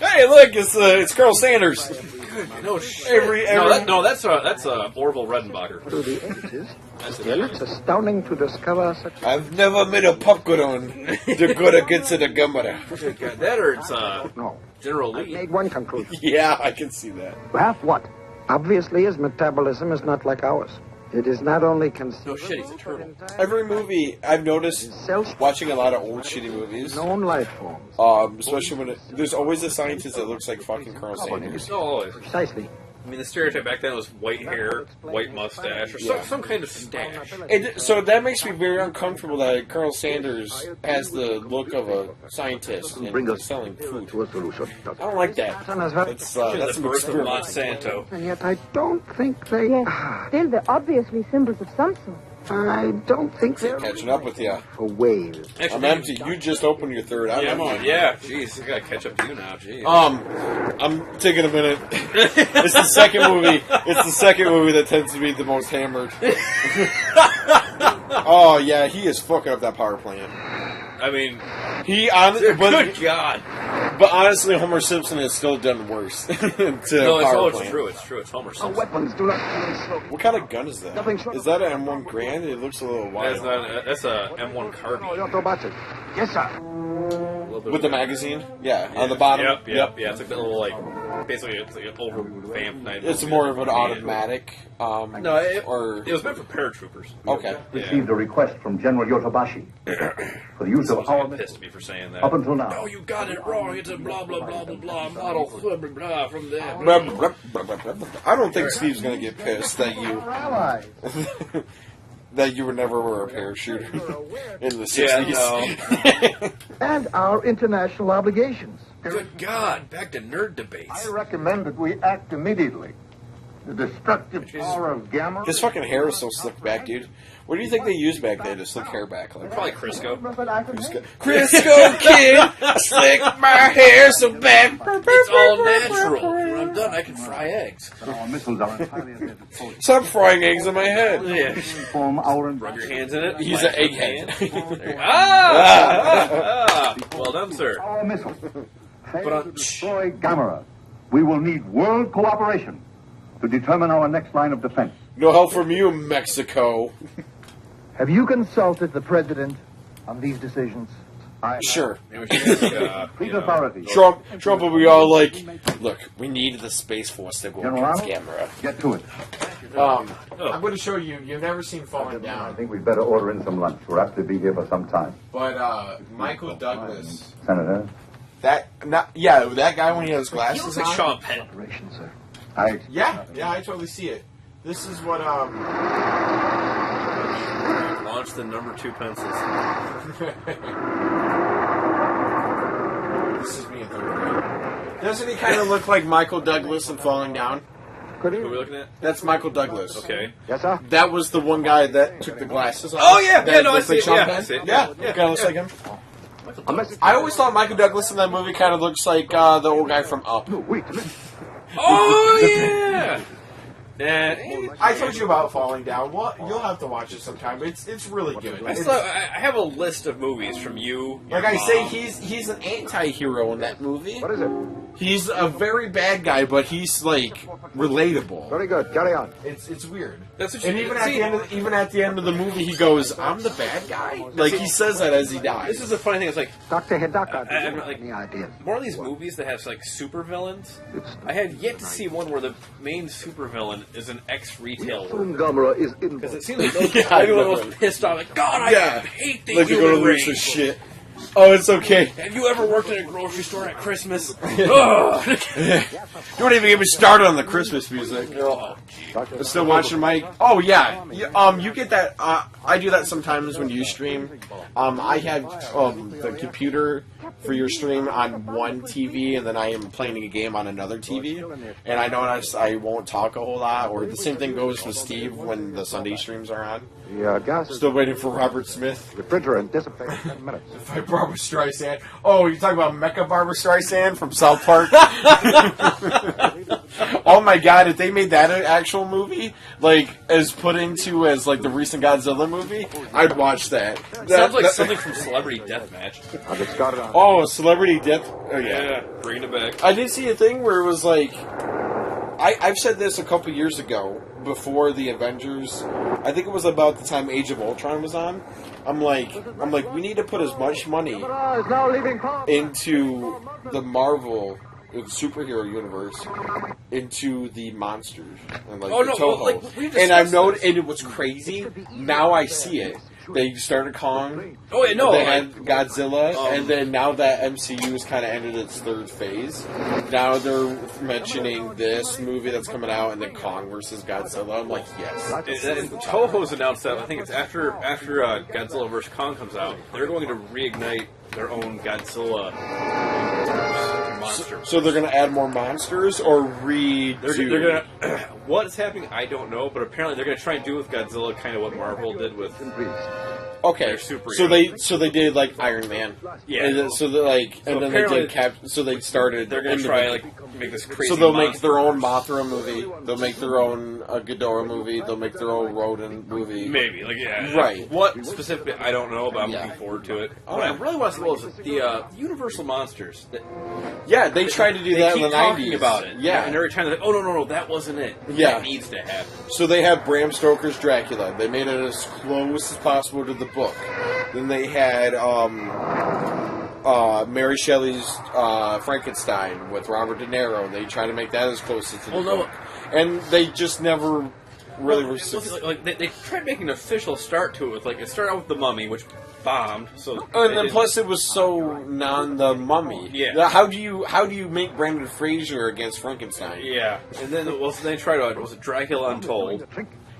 Hey, look, it's Colonel Sanders. No shit. No, that's Orville Redenbacher. It's astounding to discover such. I've never met a popcorn the good gets to the Gamera. That or it's No. General I Lee. made one conclusion. Yeah, I can see that. Ralph, what? Obviously, his metabolism is not like ours. It is not only conceivable... No shit, he's a turtle. Every movie, I've noticed, watching a lot of old shitty movies, known life forms. especially when there's always a scientist that looks like fucking Colonel Sanders. No, always. Precisely. I mean, the stereotype back then was white hair, white mustache, or some kind of stash. So that makes me very uncomfortable that Colonel Sanders has the look of a scientist and is selling food. To a solution. I don't like that. That's The some birth of experiment. Monsanto. And yet I don't think they... Yes, still they're obviously symbols of some sort. I don't think they're... Catching up with you. For whales. I'm empty. You just opened your third. Yeah, I'm on. Yeah, jeez, I gotta catch up to you now. Jeez. I'm taking a minute. It's the second movie. It's the second movie that tends to be the most hammered. Oh yeah, he is fucking up that power plant. I mean, good God. But honestly, Homer Simpson has still done worse. It's true. It's Homer Simpson. Our weapons do not... What kind of gun is that? Is that an M1 Grand? It looks a little wild. That's a M1 carbine. Yes, sir. With the magazine? Yeah, on the bottom. Yep. Yeah, it's like a little basically it's like an over-vamped night. It's more of an automatic. No, it was meant for paratroopers. Okay. Received a request from General Yotobashi for the use of our pissed at me for saying that. up until now. Oh, you got it wrong. It's a blah blah blah blah blah model blah blah blah from there. I don't think Steve's gonna get pissed that you that you would never wear a parachuter in the 60s. And our international obligations. Good God, back to nerd debates. I recommend that we act immediately. The destructive power of Gamera. His fucking hair is so slick back, dude. What do you think they used back then to slick hair back? Like probably Crisco. Crisco kid, slick my hair so back. It's all natural. When I'm done, I can fry eggs. Our missiles are entirely at their disposal. Stop frying eggs in my head. Yeah. Inform our Rub your hands in it. He's an egghead. Well done, sir. Our missiles. Fail to destroy Gamera. We will need world cooperation to determine our next line of defense. No help from you, Mexico. Have you consulted the president on these decisions? Sure. Please, authorities. Trump will be all like, look, we need the Space Force to go General against Arnold, Gamera. get to it. I'm going to show you. You've never seen Falling I Down. think we'd better order in some lunch. We're apt to be here for some time. But Michael Douglas. Senator. That guy when he has glasses He looks like on. Sean Penn. Operation, sir. I Yeah, I totally see it. This is what Launch the number 2 pencils. This is me in third grade. Doesn't he kind of look like Michael Douglas in Falling Down? Who are we looking at? That's Michael Douglas. Okay. Yes, sir. That was the one guy that took the glasses off. Oh, yeah. That Yeah, no, I looks see like it. Sean Yeah, Penn. I see it. Yeah, Yeah, kind of looks like him. A message. I always thought Michael Douglas in that movie kind of looks like the old guy from Up. No, wait. Oh, yeah. I told you about Falling Down. Well, you'll have to watch it sometime. It's really good. I have a list of movies from you. Like I say, he's an anti-hero in that movie. What is it? He's a very bad guy, but he's like relatable. Very good. Carry on. It's weird. That's what And you even at the end of the movie, he goes, "I'm the bad guy." Like he says that as he dies. This is the funny thing. It's like Dr. Hidaka, I have any ideas? more of these movies that have like super villains. I have yet to see one where the main super villain is an ex-retail worker. Gamera is in. Because it seems like everyone was pissed off. Like, God, I hate the like you're human gonna lose race. some shit. Oh, it's okay. Have you ever worked in a grocery store at Christmas? Don't even get me started on the Christmas music. Still watching my. Oh yeah, you get that. I do that sometimes when you stream. I have the computer for your stream on one TV, and then I am playing a game on another TV. And I notice I won't talk a whole lot. Or the same thing goes with Steve when the Sunday streams are on. The gas is Still waiting for Robert Smith. refrigerant dissipates in 10 minutes. By Barbara Streisand. Oh, you're talking about Mecha Barbara Streisand from South Park? Oh my god, if they made that an actual movie, like, as put into as, like, the recent Godzilla movie, I'd watch that. Sounds like something from Celebrity Deathmatch. I'll get started on Oh, Celebrity Death. Oh, Yeah, bringing it back. I did see a thing where it was like, I've said this a couple years ago, before the Avengers. I think it was about the time Age of Ultron was on. I'm like, we need to put as much money into the Marvel superhero universe, into the monsters and like the Toho. And I've noted, and what's crazy, now I see it. They started Kong. Oh, yeah, no. They had Godzilla, and then now that MCU has kind of ended its third phase, now they're mentioning this movie that's coming out, and then Kong versus Godzilla. I'm like, yes. And Toho's announced that, I think it's after Godzilla vs. Kong comes out, they're going to reignite their own Godzilla monster. So they're going to add more monsters, or redo... They're going to... What's happening, I don't know, but apparently they're going to try and do with Godzilla kind of what Marvel did with... Okay, so they did like Iron Man, yeah. And then, so they like, and then they did So they started. They're going to try like make this crazy. So they'll make their own Mothra movie. They'll make their own Ghidorah movie. They'll make their own Rodent movie. Maybe, like right. What specifically? I don't know, but I'm looking forward to it. What I really want to know is the Universal Monsters. Yeah, they tried to do that in the 90s. About it, yeah, and every time they're like, "Oh no, that wasn't it." Yeah, that needs to happen. So they have Bram Stoker's Dracula. They made it as close as possible to the book. Then they had Mary Shelley's Frankenstein with Robert De Niro. They try to make that as close as to the book. And they just never really were... They tried making an official start to it. It started out with The Mummy, which bombed. So and then plus it was so non-The Mummy. Yeah. How do you make Brendan Fraser against Frankenstein? Yeah. And then they tried out, was it Dracula Untold?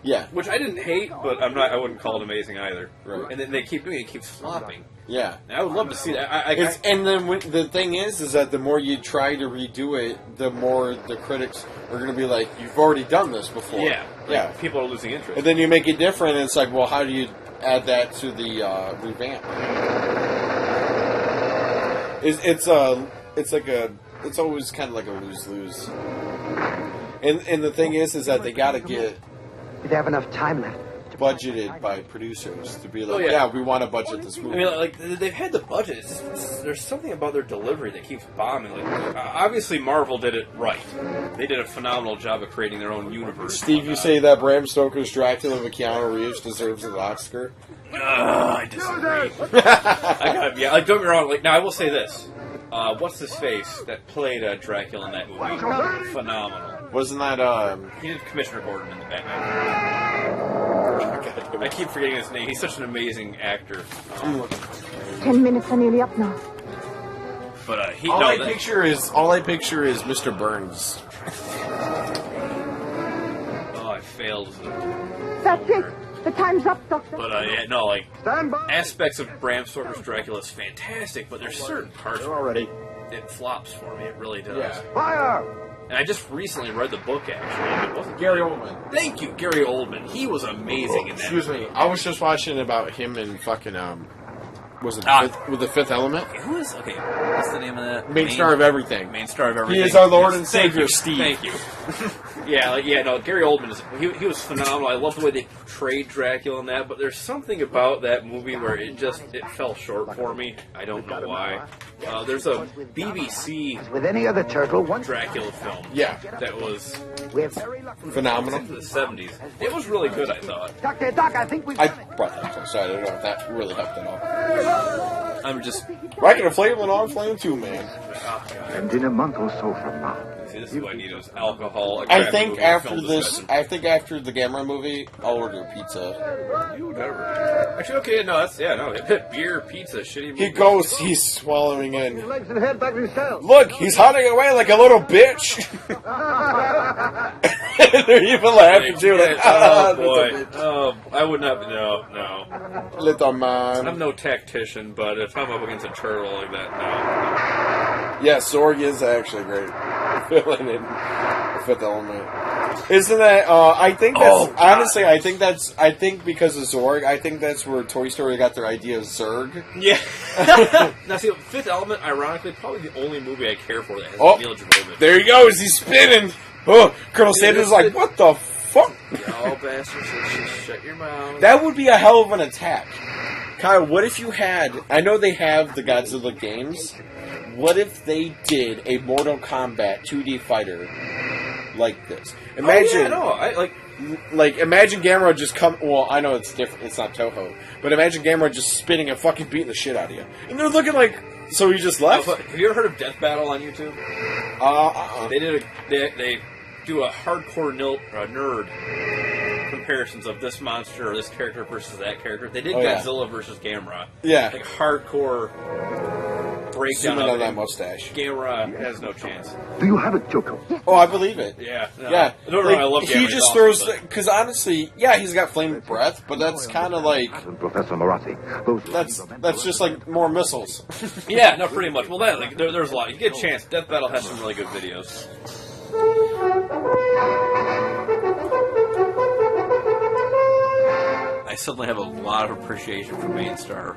Yeah. Which I didn't hate, but I wouldn't call it amazing either. Right. And then they keep doing it, it keeps flopping. Yeah. And I would love to see that. And then the thing is that the more you try to redo it, the more the critics are going to be like, you've already done this before. Yeah. Yeah. People are losing interest. And then you make it different, and it's like, well, how do you add that to the revamp? It's always kind of like a lose-lose. And the thing is that they got to get... They have enough time left. Budgeted by producers to be like, we want to budget this movie. I mean, they've had the budget. There's something about their delivery that keeps bombing. Obviously, Marvel did it right. They did a phenomenal job of creating their own universe. Steve, you say that Bram Stoker's Dracula with Keanu Reeves deserves an Oscar? I disagree. Don't get me wrong. Now, I will say this. What's his face that played Dracula in that movie? Phenomenal. Wasn't that, He did Commissioner Gordon in the Batman. I keep forgetting his name. He's such an amazing actor. 10 minutes are nearly up now. But all I picture is Mr. Burns. Oh, I failed. That's it. The time's up, Doctor. But aspects of Bram Stoker's Dracula is fantastic, but there's certain parts where it flops for me. It really does. Yeah. Fire! And I just recently read the book, actually. It wasn't Gary Oldman. Thank you, Gary Oldman. He was amazing in that. Excuse me. I was just watching about him and fucking, was it the Fifth Element? Okay, who is, what's the name of that? Main star of everything. Main star of everything. He is our Lord and Savior, Steve. Thank you. Gary Oldman, he was phenomenal. I love the way they portrayed Dracula in that, but there's something about that movie where it fell short for me. I don't know why. There's a BBC with any other turtle, Dracula film. Yeah. That was phenomenal. In the 70s. It was really good, I thought. Doc, I think I brought that up, so I don't know if that really helped at all. I'm just... Rocking a flame and on flame too, man. Oh, God. And in a month or so from now. See, this is what I need is alcohol. I think after the Gamera movie, I'll order pizza. Whatever. Actually, beer, pizza, shitty movie. He's swallowing in. Legs and head back to his cell. Look, he's hiding away like a little bitch. They're even laughing too. Oh, boy. Oh, I would not. No. Little man. I'm no tactician, but if I'm up against a turtle like that, no. Yeah, Sorg is actually great. Filling in the Fifth Element. Isn't that, I think that's, honestly, I think because of Zorg, I think that's where Toy Story got their idea of Zurg. Yeah. Now, see, Fifth Element, ironically, probably the only movie I care for that has Neil Jovovich. There he goes, he's spinning. Oh, Colonel Sanders is like, what the fuck? Y'all bastards, just shut your mouth. That would be a hell of an attack. Kyle, what if you had, I know they have the Godzilla games, what if they did a Mortal Kombat 2D fighter like this? Imagine, imagine Gamera just come. Well, I know it's different. It's not Toho, but imagine Gamera just spinning and fucking beating the shit out of you, and they're looking like. So he just left. Have you ever heard of Death Battle on YouTube? They do a hardcore nerd comparisons of this monster or this character versus that character. They did Godzilla versus Gamera. Yeah, like hardcore breakdown of that mustache. Gamera has no chance. Do you have it, Choco? Oh, I believe it. Yeah. Yeah. I love Gamera. He just throws... Because honestly, he's got flame breath, but that's kind of like... Professor Maratti. That's just like more missiles. Yeah, no, pretty much. Well, there's a lot. You get a chance. Death Battle has some really good videos. I suddenly have a lot of appreciation for Main Star.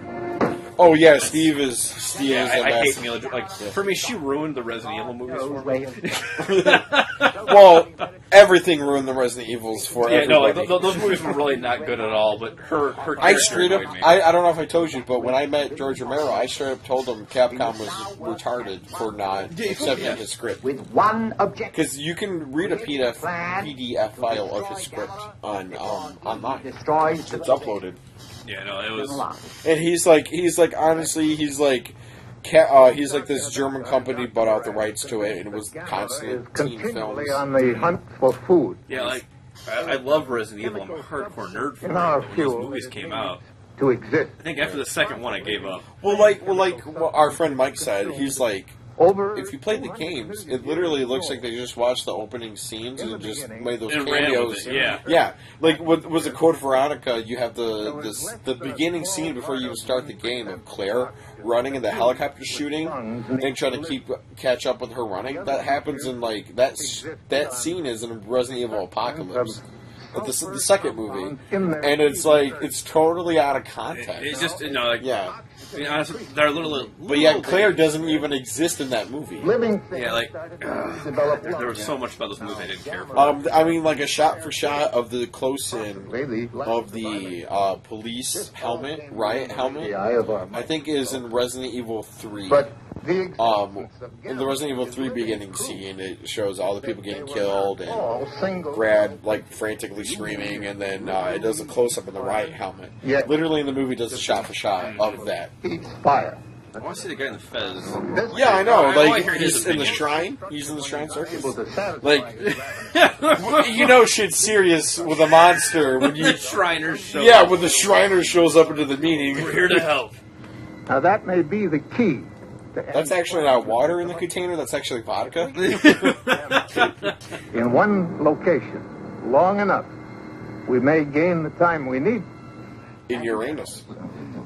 Oh yeah, Steve is. I hate Mila. For me, she ruined the Resident Evil movies for me. Well, everything ruined the Resident Evils for everybody. Those movies were really not good at all. But her I straight up. I don't know if I told you, but when I met George Romero, I straight up told him Capcom was retarded for not accepting his script. With one objective. Because you can read a PDF file of his script on online. It's uploaded. Yeah, no, it was. And he's like, honestly, he's like this German company bought out the rights to it, and it was constantly teen films. On the hunt for food. Yeah, like I love Resident Evil. I'm a hardcore nerd for it. When those movies came out, to exist. I think after the second one, I gave up. Well, like what our friend Mike said, he's like, if you played the games, it literally looks like they just watched the opening scenes and just made those cameos. Yeah. Like was a Code Veronica, you have the beginning scene before you start the game of Claire running and the helicopter shooting and trying to catch up with her running. That happens in like that scene is in Resident Evil Apocalypse. The second movie, and it's like it's totally out of context. It's just I mean, honestly, they're little. But yet Claire doesn't even exist in that movie. Yeah, like there was so much about this movie I didn't care for. I mean, like a shot for shot of the close in of the police helmet, riot helmet. I think is in Resident Evil 3. In the Resident Evil 3 beginning scene, it shows all the people getting killed and Brad like frantically screaming, and then it does a close up of the riot helmet. Literally in the movie, does a shot for shot of that. Fire. I want to see the guy in the Fez. Yeah, I know. Like he's in the shrine. He's in the shrine circus. Like you know, shit's serious with a monster when the Shriners show. Yeah, when the Shriner shows up into the meeting. We're here to help. Now that may be the key. That's actually not water in the container. That's actually vodka. In one location, long enough, we may gain the time we need. In Uranus.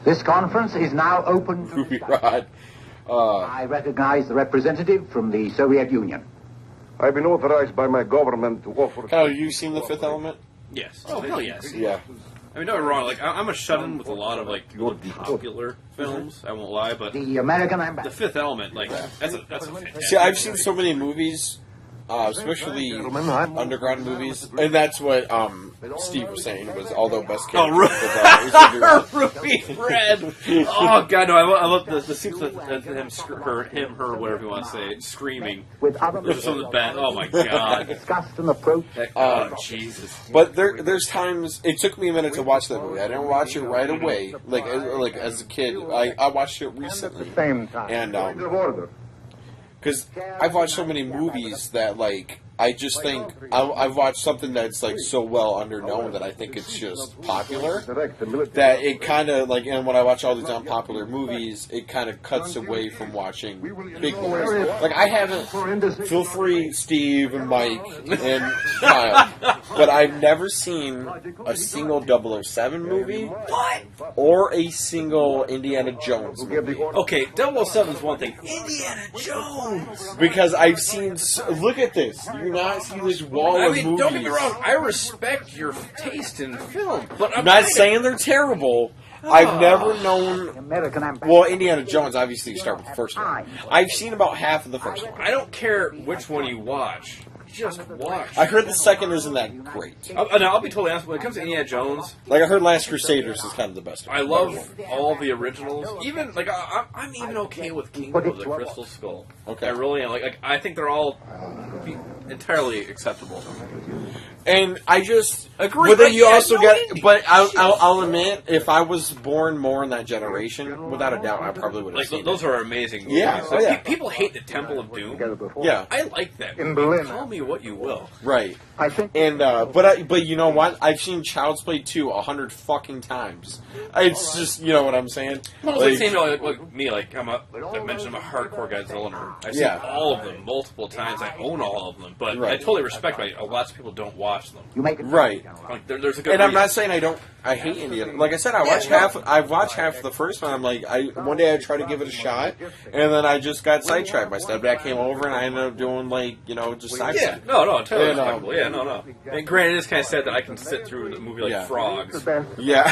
This conference is now open. Ruby Rod. I recognize the representative from the Soviet Union. I've been authorized by my government to offer... Kyle, have you seen The Fifth Element? Yes. Oh, hell yes. Yeah. I mean, don't get me wrong. Like, I'm a shut-in with a lot of like popular films. I won't lie, but the American Ambassador, The Fifth Element, like that's a fantastic. See, I've seen so many movies, especially underground movies, and that's what Steve was saying was although best character. Ruby Red. Oh god, no! I love the scenes with him, her, whatever you want to say, screaming. with other Those are some of the best. Oh my god. discussed an approach. Oh Jesus. But there's times it took me a minute to watch that movie. I didn't watch it right away. Like as a kid, I watched it recently. At the same time. And because I've watched so many movies that like I just think I've watched something that's like so well underknown that I think it's just popular that it kind of like, and when I watch all these unpopular movies, it kind of cuts away from watching big movies. Like I haven't, feel free, Steve and Mike and Kyle, but I've never seen a single 007 movie or a single Indiana Jones movie. Okay, 007 is one thing. Indiana Jones. Because I've seen, look at this. You not see this wall of movies. Don't get me wrong. I respect your taste in film, but I'm not saying they're terrible. I've never known. Well, Indiana Jones. Obviously, you start with the first one. I've seen about half of the first one. I don't care which one you watch. Just watch. I heard the second isn't that great. I'll be totally honest. When it comes to Indiana Jones, like I heard Last Crusaders is kind of the best one. I love all the originals. Even like I'm even okay with Kingdom of the Crystal Skull. Okay, I really am. Like I think they're all entirely acceptable. And I just agree. But then you also get. But I'll admit, if I was born more in that generation, without a doubt, I probably would have like seen those it. are amazing movies. Yeah, like, people hate the Temple of Doom. Yeah, I like that. In Berlin, call me what you will. Right. I think. And but you know what? I've seen Child's Play 2 100 fucking times. It's just you know what I'm saying. Well, it's like same like me. Like I mentioned, I'm a hardcore Godzilla nerd. I've seen all of them multiple times. I own all of them, but I totally respect. Like lots of people don't watch them. You make it right. Like there's a good. And reason. I'm not saying I hate Indiana. Like I said, I've watched half of the first one. I'm like, one day I tried to give it a shot, and then I just got sidetracked. My stepdad came over, and I ended up doing just side. Yeah, no, totally respectable. Yeah, no. And granted, it's kind of sad that I can sit through a movie like Frogs. Yeah,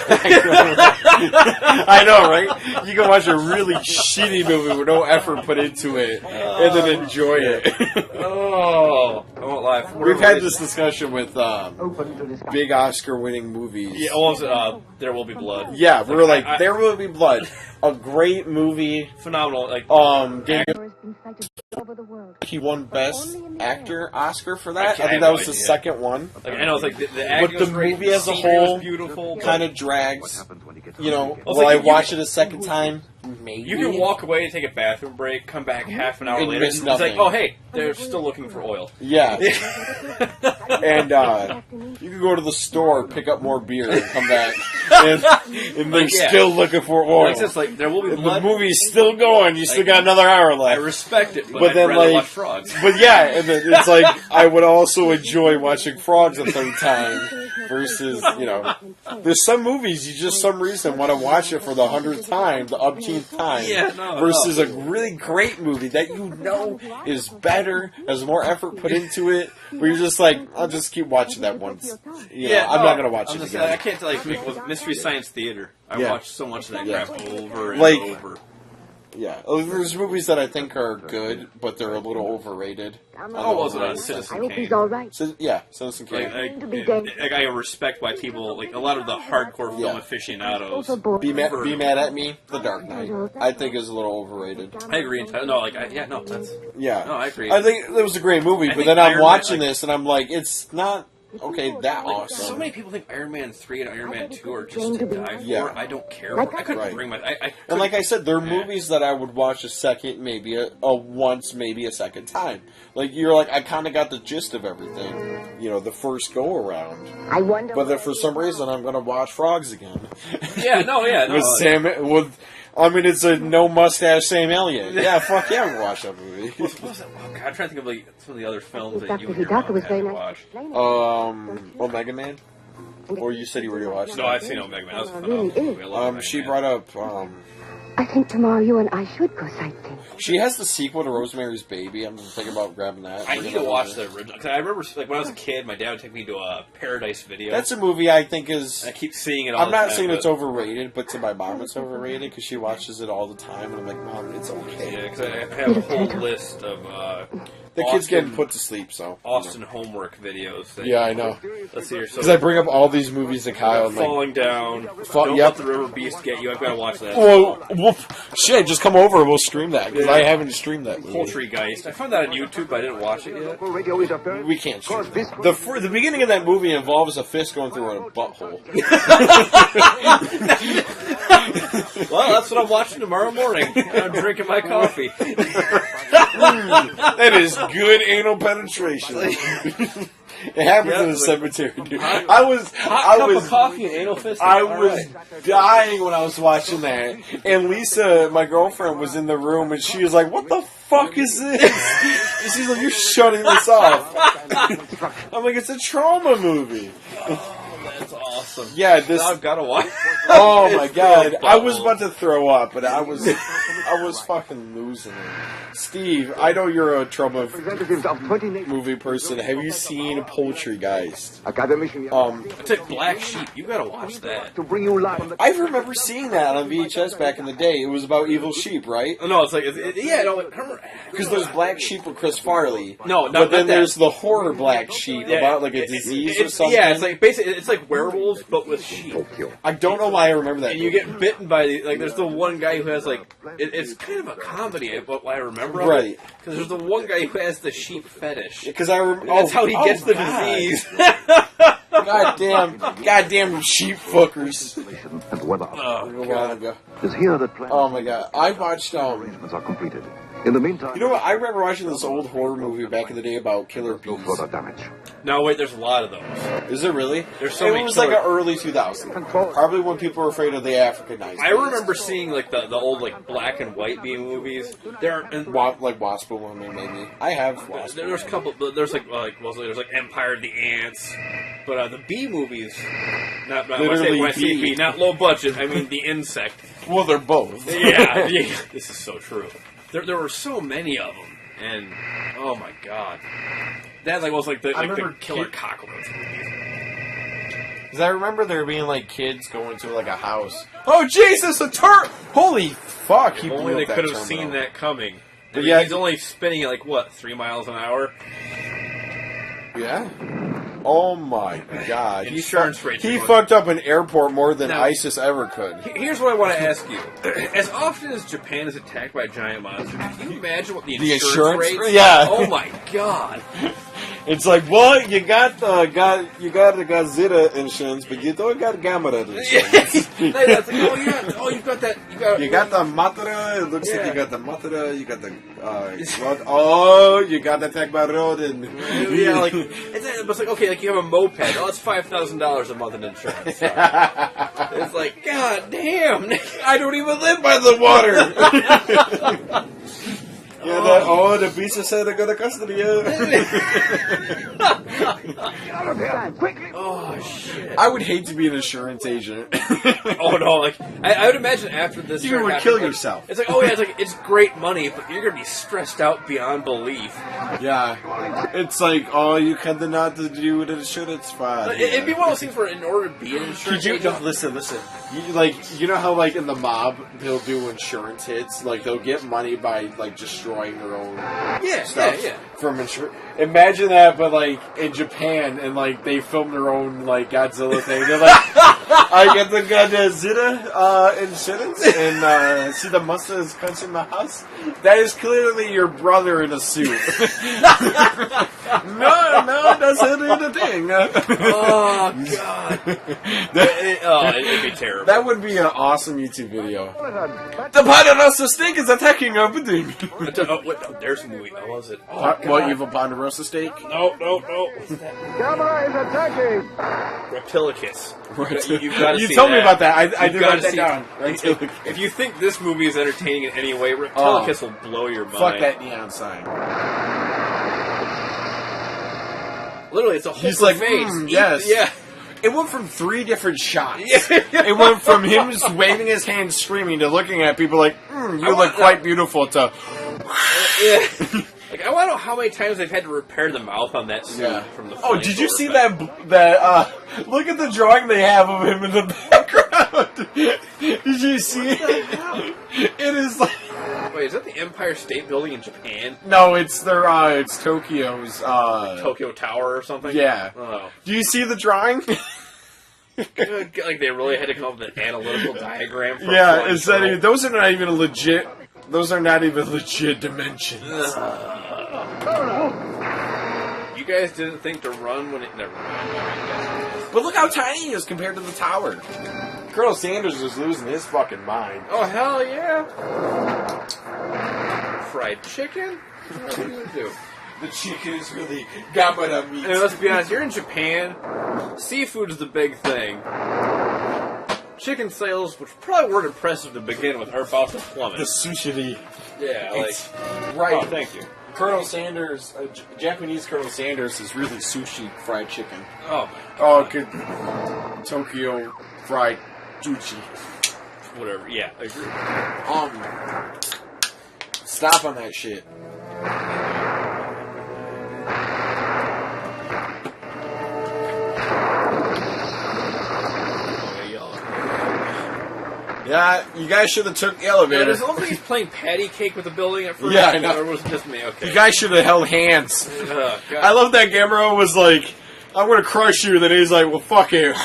I know, right? You can watch a really shitty movie with no effort put into it, and then enjoy it. Oh, I won't lie. We've had this discussion with big Oscar-winning movies. Yeah, what was it? There Will Be Blood. Yeah, we were like, There Will Be Blood. A great movie. Phenomenal. Like, he won Best Actor Oscar for that. I think that was the second one. Like, I know it's like the acting but the was movie as a whole beautiful, kind of drags. You know, Well, will I watch it a second time? maybe You can walk away and take a bathroom break, come back half an hour And later, miss and it's like, nothing. oh hey, they're still looking for oil. Yeah. And you can go to the store, pick up more beer, and come back, and they're still looking for oil. Like this, like there will be And blood. the movie's still going. You still got another hour I left. respect it, but But I'd then, rather like, watch frogs. But yeah, and then it's like I would also enjoy watching frogs a third time versus, there's some movies you just some reason want to watch it for the 100th time, the umpteenth time, versus a really great movie that is better, has more effort put into it, where you're just like, I'll just keep watching that once. I'm not going to watch it again. I can't tell, like, with Mystery Science Theater, I watched so much of that crap over and over. Yeah, there's movies that I think are good, but they're a little overrated. How was it on Citizen Kane? He's all right. Citizen Kane. Like, I respect why people, like, a lot of the hardcore film aficionados. Be mad at me. The Dark Knight, I think, is a little overrated. I agree. No, I agree. I think it was a great movie, but then I'm watching this and I'm like, it's not. Okay, that awesome. So many people think Iron Man 3 and Iron Man 2 are just to die for. I don't care. I couldn't bring my... And like I said, there are movies that I would watch a second, maybe a once, maybe a second time. Like, you're like, I kind of got the gist of everything, the first go-around. I wonder... But then for some reason, I'm going to watch Frogs again. No. It's a no-mustache Sam Elliott. Yeah, fuck yeah, we'll watch that movie. What was it? Oh, God, I'm trying to think of like some of the other films that you and your Hidaka mom was had very to nice. watch. Omega Man? Or you said you already watched it? No, I've seen Omega Man. That was a phenomenal movie. I love Omega she Man. brought up... I think tomorrow you and I should go sightseeing. She has the sequel to Rosemary's Baby. I'm thinking about grabbing that. I need to watch the original. Cause I remember, like, when I was a kid, my dad would take me to a Paradise Video. That's a movie I think is... I keep seeing it all I'm the time. not saying it's overrated, but to my mom it's overrated because she watches it all the time, and I'm like, Mom, it's okay. Yeah, because I have a whole list of... the kids getting put to sleep, so... Austin homework videos. Yeah, I know. Let's see here. Because I bring up all these movies to Kyle. And Falling Down. Don't let the River Beast get you. I've got to watch that. Well, shit, just come over and we'll stream that, because I haven't streamed that movie. Poultrygeist. I found that on YouTube, but I didn't watch it yet. We can't stream that. The beginning of that movie involves a fist going through a butthole. Well, that's what I'm watching tomorrow morning. I'm drinking my coffee. That is good anal penetration. It happens in the cemetery, dude. I was coffee and anal fist. I was dying when I was watching that. And Lisa, my girlfriend, was in the room and she was like, "What the fuck is this?" And she's like, "You're shutting this off." I'm like, "It's a trauma movie." That's awesome. Yeah, now I've got to watch. Oh my god, I was about to throw up, but I was fucking losing it. Steve, I know you're a trauma movie person. Have you seen Poultrygeist? It's like Black Sheep. You got to watch that. I remember seeing that on VHS back in the day. It was about evil sheep, right? No, it's like because there's Black Sheep with Chris Farley. But then there's the horror Black Sheep about like a disease or something. Yeah, it's like basically it's like werewolves but with sheep. I don't know why I remember that. And you get bitten by there's the one guy who has like it's kind of a comedy, but I remember right because there's the one guy who has the sheep fetish. Because that's how he gets the disease. Goddamn sheep fuckers. Oh my god! I watched are completed. In the meantime, you know what? I remember watching this old horror movie back in the day about killer bees. No, wait, there's a lot of those. Is there really? There's so many. It was like an early 2000s. Probably when people were afraid of the Africanized. I remember seeing like the old like black and white bee movies. There like Wasp Woman maybe. I have Wasp. There's a couple. There's there's like Empire of the Ants, but the bee movies. Not when I say bee, not low budget. I mean the insect. Well, they're both. Yeah, this is so true. There were so many of them, and oh my god, that was like the killer cockroach movies. Because I remember there being like kids going to like a house. Oh Jesus, a turret! Holy fuck! If only they could have seen that coming. But he's only spinning at 3 miles an hour. Yeah. Oh my god. Insurance rates. He fucked up an airport more than ISIS ever could. Here's what I want to ask you. As often as Japan is attacked by giant monsters, can you imagine what the insurance rates? Yeah. Oh my god. It's like, what? You got the Godzilla insurance, but you don't got Gamera insurance. That's like, you've got that. You got the Matara. It looks like you got the Matara. You got the road. Oh, you got the Tekba road. And yeah, like it's like, okay, like you have a moped. Oh, it's $5,000 a month in insurance. So. It's like, god damn, I don't even live by the water. Yeah, the pizza said I got a custody. Quickly! Oh shit! I would hate to be an insurance agent. Oh no! Like I would imagine after this, you would kill yourself. It's like, oh yeah, it's great money, but you're gonna be stressed out beyond belief. Yeah, it's like, oh, you kind of not to do with insurance fund. It'd be one of those things where, in order to be an insurance agent, listen. You know how like in the mob they'll do insurance hits, like they'll get money by like destroying their own stuff from insurance. Imagine that, but like in Japan, and like they film their own like Godzilla thing. They're like, I get the Godzilla insurance, and see the monster is punching my house. That is clearly your brother in a suit. no, that's the thing. Oh god, it'd be terrible. That would be an awesome YouTube video. The Ponderosa steak is attacking our building. There's a movie. What was it? What, you have a Ponderosa steak? No. What's that? Gamera is attacking! Reptilicus. You see told me that. about that. I did write that down. If you think this movie is entertaining in any way, Reptilicus will blow your mind. Fuck that neon sign. Literally, it's a whole He's like, face. Yes. Yeah. It went from 3 different shots. It went from him just waving his hands screaming to looking at people like, you look quite beautiful to... Like, I want to know how many times they've had to repair the mouth on that suit from the Oh, did you see that look at the drawing they have of him in the background. Did you see it? It is like... Wait, is that the Empire State Building in Japan? No, it's it's Tokyo's... Tokyo Tower or something? Yeah. Oh. Do you see the drawing? Like they really had to come up with an analytical diagram for those are not even legit... Those are not even legit dimensions. You guys didn't think to run when it... Never mind. But look how tiny he is compared to the tower. Colonel Sanders was losing his fucking mind. Oh, hell yeah. Fried chicken? What are you going to do? The chicken is really Gamera meat. And let's be honest, you're in Japan. Seafood is the big thing. Chicken sales, which probably weren't impressive to begin with, are about to plummet. The sushi. Yeah, like... Right. Oh, thank you. Colonel Sanders, Japanese Colonel Sanders is really sushi fried chicken. Oh, my God. Oh, good. Tokyo fried sushi. Whatever, yeah, I agree. Stop on that shit. Yeah, you guys should have took the elevator. There's also he's playing patty cake with the building at first. Yeah, I know. Or was it just me? Okay. You guys should have held hands. God. I love that Gamera was like, I'm going to crush you. Then he's like, well, fuck it. Is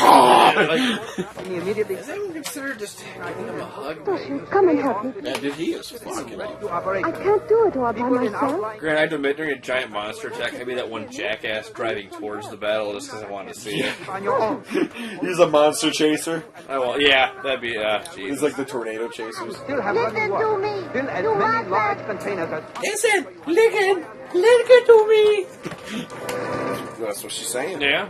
anyone consider just giving him a hug? Come and help me. Yeah, dude, he is fucking. I can't do it all by myself. Grant, I have to admit, during a giant monster attack, I'd be that one jackass driving towards the battle just because I wanted to see it. He's a monster chaser. Oh, well, yeah, that'd be, geez. He's like the tornado chasers. Listen to me. Still as many large containers as... Listen to me. That's what she's saying. Yeah.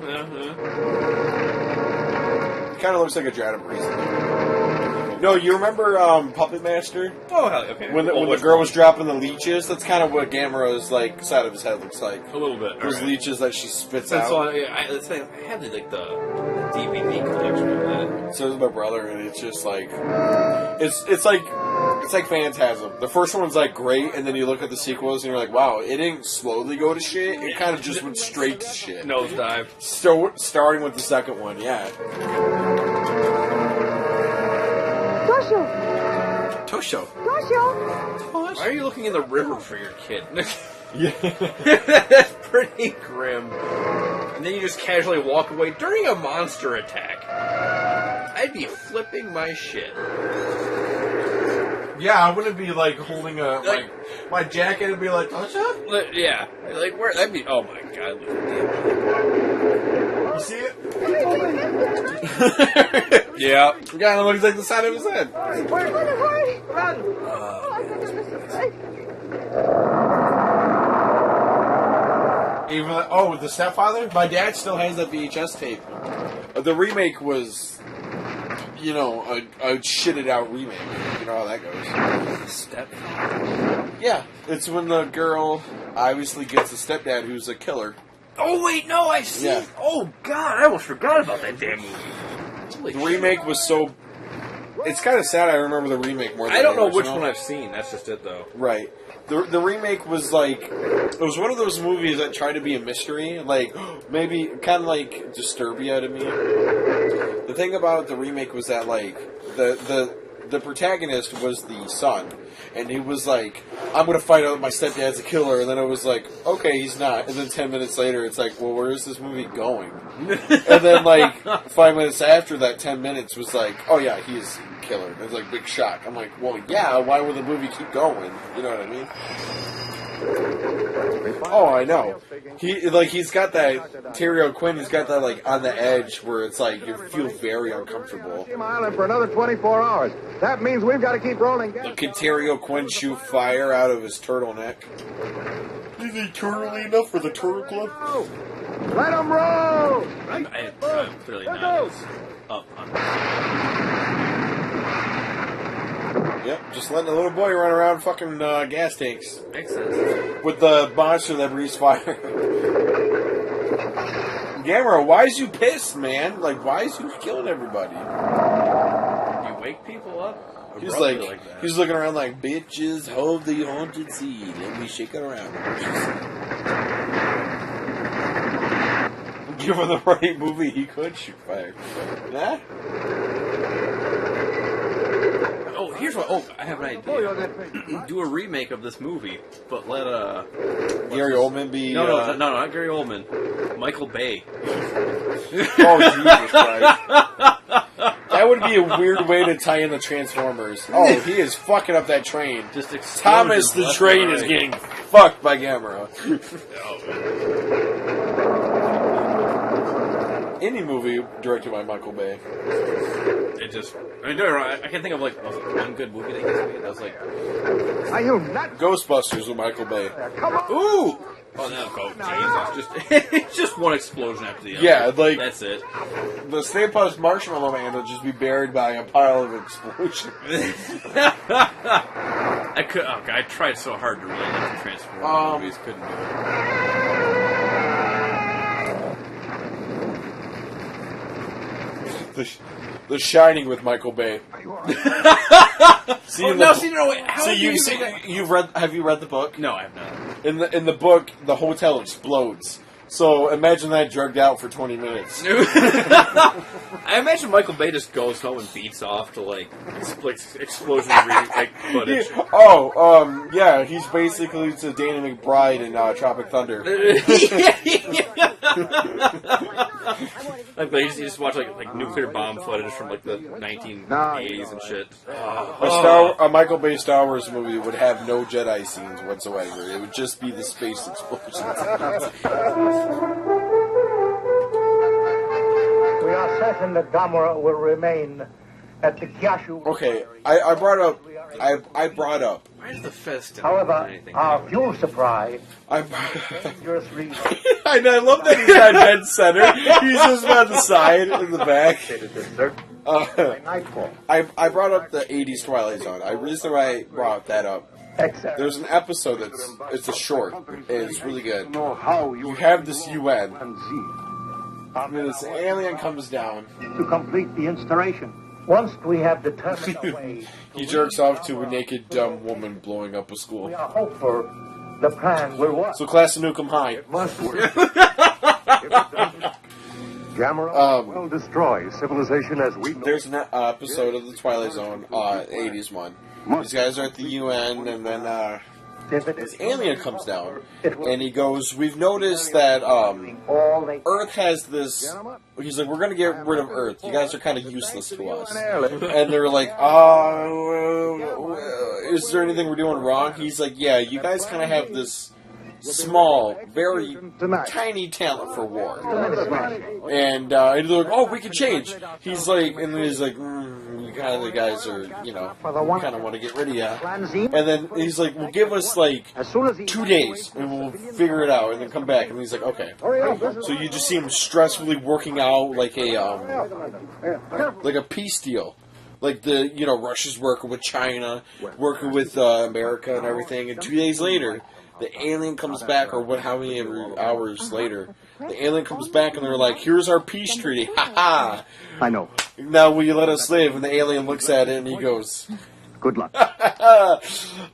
It kind of looks like a Jada Breeze. No, you remember Puppet Master? Oh, hell, okay. When the girl was dropping the leeches, that's kind of what Gamera's like side of his head looks like. A little bit. Those leeches that she spits That's out. why I have the DVD collection of that. So does my brother, and it's just like it's like Phantasm. The first one's like great, and then you look at the sequels, and you're like, wow, it didn't slowly go to shit. It kind of just went straight to shit. Nosedive. So starting with the second one, yeah. Tosho. Why are you looking in the river for your kid? Yeah. That's pretty grim. And then you just casually walk away during a monster attack. I'd be flipping my shit. Yeah, I wouldn't be like holding a like my jacket and be like, touch up? Yeah, like where that'd be. Oh my god! You see it? Yeah, it kind of looks like the side of his head. Hurry! Run! Even with the stepfather. My dad still has that VHS tape. The remake was, you know, a shitted out remake. You know how that goes. Stepfather. Yeah, it's when the girl obviously gets a stepdad who's a killer. Oh wait, no, I've seen. Yeah. Oh god, I almost forgot about that damn movie. Holy The remake was so. It's kind of sad. I remember the remake more than I don't know the which original. one I've seen. That's just it, though. Right. The remake was like, it was one of those movies that tried to be a mystery, like maybe kind of like Disturbia to me. The thing about the remake was that like the protagonist was the son, and he was like, I'm gonna find out my stepdad's a killer, and then it was like, okay, he's not, and then 10 minutes later it's like, well, where is this movie going? And then like 5 minutes after that 10 minutes was like, oh yeah, he's a killer. It was like big shock. I'm like, well, yeah, why would the movie keep going? You know what I mean? Oh, I know. He's got that Terry O'Quinn. He's got that like on the edge where it's like you feel very uncomfortable. Island for another 24 hours. That means we've got to keep rolling. Can Terry O'Quinn shoot fire out of his turtleneck? Is he turtly enough for the Turtle Club? Let him roll! I'm clearly not as up on this. Yep, just letting a little boy run around fucking gas tanks. Makes sense. With the monster that breathes fire. Gamera, why is you pissed, man? Like, why is you killing everybody? You wake people up? He's Abruptly like that. he's looking around like, bitches, hold the haunted seed. Let me shake it around. Given the right movie, he could shoot fire. Nah? Oh, here's what. Oh, I have an idea. Do a remake of this movie, but let Gary Oldman be. No, not Gary Oldman. Michael Bay. Oh, Jesus Christ. That would be a weird way to tie in the Transformers. Oh, he is fucking up that train. Just Thomas the train is getting fucked by Gamera. Any movie directed by Michael Bay. It just. I mean, I can think of like one good movie that he's made. That was like. Are you not? Ghostbusters with Michael Bay. Come on! Ooh! Oh, no, go. Jesus. It's just one explosion after the other. Yeah, like. That's it. The Stay Puft Marshmallow Man will just be buried by a pile of explosions. I tried so hard to relate it to Transformers movies, couldn't do it. The Shining with Michael Bay. Have you read the book? No, I have not. In the book, the hotel explodes. So imagine that drugged out for 20 minutes. I imagine Michael Bay just goes home and beats off to like explosion footage. Yeah, he's basically to Danny McBride in Tropic Thunder. Like you just watch like nuclear bomb footage from like the 1980s and shit. A Michael Bay Star Wars movie would have no Jedi scenes whatsoever. It would just be the space explosions. We are certain that Gamera will remain at the Kyashu. Okay, I brought up. Why is the fest? However, our fuel supply. Dangerous reason. I love that he's not dead center. He's just on the side in the back. I brought up the 80s Twilight Zone. The reason why I brought that up. There's an episode it's a short. It's really good. You have this UN. And this alien comes down. To complete the installation. Once we have determined a way. He jerks off to a naked, dumb woman blowing up a school. We are hopeful the plan will work. So Class of Nukem High. It must work. Gamera will destroy civilization as we know. There's an episode of the Twilight Zone, 80s one. These guys are at the UN, and then this alien comes down, and he goes, we've noticed that Earth has this. He's like, we're going to get rid of Earth. You guys are kind of useless to us. And they're like, is there anything we're doing wrong? He's like, yeah, you guys kind of have this small, very tiny talent for war. And they're like, oh, we can change. He's like, and then he's like, you kind of the guys are, you know, we kind of want to get rid of you. And then he's like, well, give us like 2 days and we'll figure it out and then come back. And he's like, okay. So you just see him stressfully working out like a peace deal. Like Russia's working with China, working with America and everything. And 2 days later, the alien comes back, or how many hours later, the alien comes back and they're like, here's our peace treaty. Ha ha! I know. Now will you let us live? And the alien looks at it and he goes, good luck.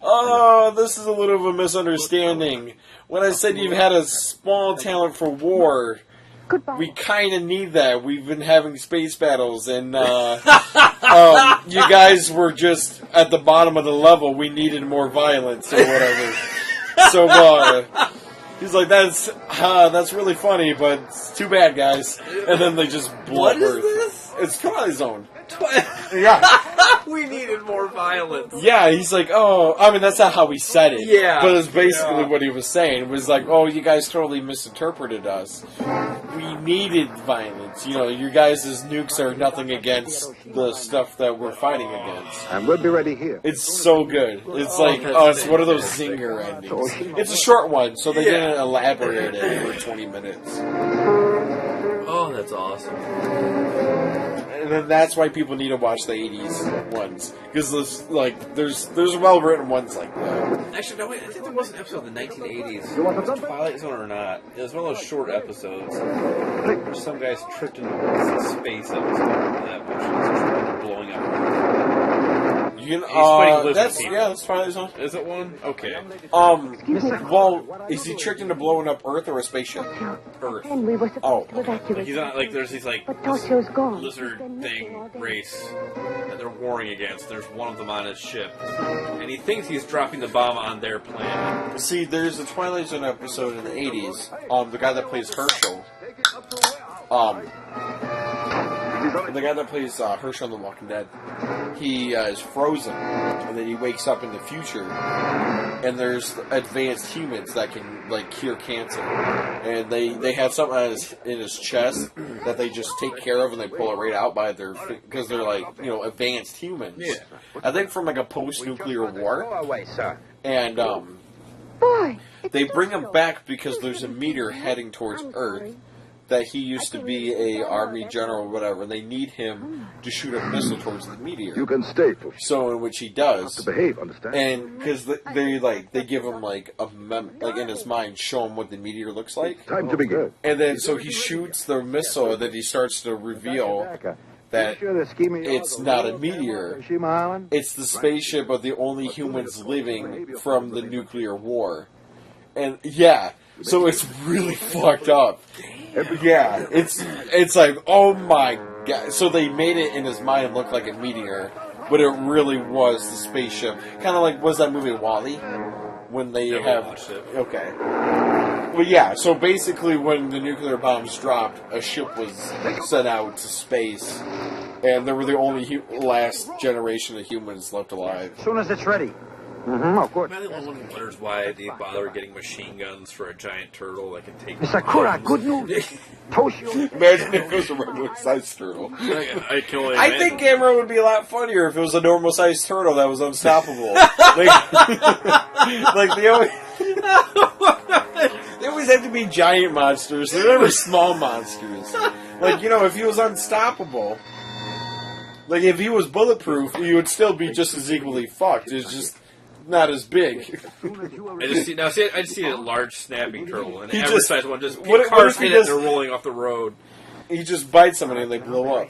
Oh, this is a little of a misunderstanding. When I said you've had a small talent for war, we kind of need that. We've been having space battles, and you guys were just at the bottom of the level. We needed more violence or whatever. So he's like, that's really funny, but it's too bad, guys. And then they just blow What up is Earth. this? It's Twilight Zone. Yeah. We needed more violence. Yeah, he's like, oh, I mean, that's not how he said it. Yeah. But it's basically what he was saying. It was like, oh, you guys totally misinterpreted us. We needed violence. You know, your guys' nukes are nothing against the stuff that we're fighting against. And we'll be ready here. It's so good. It's like, it's one of those zinger endings. It's a short one, so they didn't elaborate it for 20 minutes. Oh, that's awesome. And then that's why people need to watch the 80s ones. Because there's well-written ones like that. Actually, no, wait, I think there was an episode in the 1980s. Was it Twilight Zone or not? It was one of those short episodes where some guys tripped into space episode of that, which was blowing up. You can, He's fighting lizard that's people. yeah, that's Twilight Zone. Is it one? Okay. Well, is he tricked into blowing up Earth or a spaceship? Earth. And we were supposed to evacuate. Like he's on, like there's these like But Toshio's gone. lizard thing race that they're warring against. There's one of them on his ship, and he thinks he's dropping the bomb on their planet. See, there's a Twilight Zone episode in the 80s. The guy that plays Herschel. The guy that plays Herschel on The Walking Dead. He is frozen, and then he wakes up in the future, and there's advanced humans that can cure cancer, and they have something in his chest that they just take care of, and they pull it right out by their because they're advanced humans. Yeah. I think from a post-nuclear war, and Boy, they bring him back because there's a meteor heading towards Earth. That he used to be a army general or whatever, and they need him to shoot a missile towards the meteor. You can stay. So in which he does. To behave, understand? And because they give him in his mind, show him what the meteor looks like. Time to begin. And then so he shoots the missile, and then he starts to reveal that it's not a meteor. It's the spaceship of the only humans living from the nuclear war. And yeah, so it's really fucked up. Yeah, it's like, oh my god. So they made it in his mind look like a meteor, but it really was the spaceship. Kind of like, was that movie WALL-E? When they okay. Well, yeah, so basically when the nuclear bombs dropped, a ship was sent out to space, and they were the only last generation of humans left alive. As soon as it's ready. Of course. Am I the only one who wonders why they bother getting machine guns for a giant turtle that can take... Sakura, good news. Toshio. Imagine if it was a regular-sized turtle. I think Gamera would be a lot funnier if it was a normal-sized turtle that was unstoppable. They always have to be giant monsters. They're never small monsters. If he was unstoppable... if he was bulletproof, he would still be just as equally fucked. It's just... not as big. I just see a large snapping turtle, and He every just- size one just what cars if he hit it, just- and they're rolling off the road. He just bites somebody and they blow up.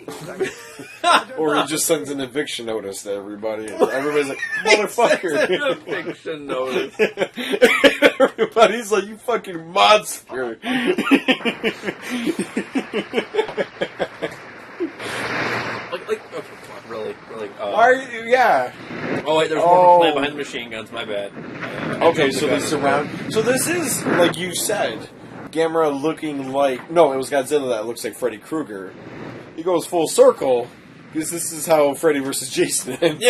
Or he just sends an eviction notice to everybody, and everybody's like, motherfucker. An eviction notice. Everybody's like, you fucking monster. Really. Why are you, yeah. Oh, wait, there's more plan behind the machine guns, my bad. Okay, so they surround. So this is, like you said, Gamera looking like. No, it was Godzilla that looks like Freddy Krueger. He goes full circle Because this is how Freddy vs. Jason ends.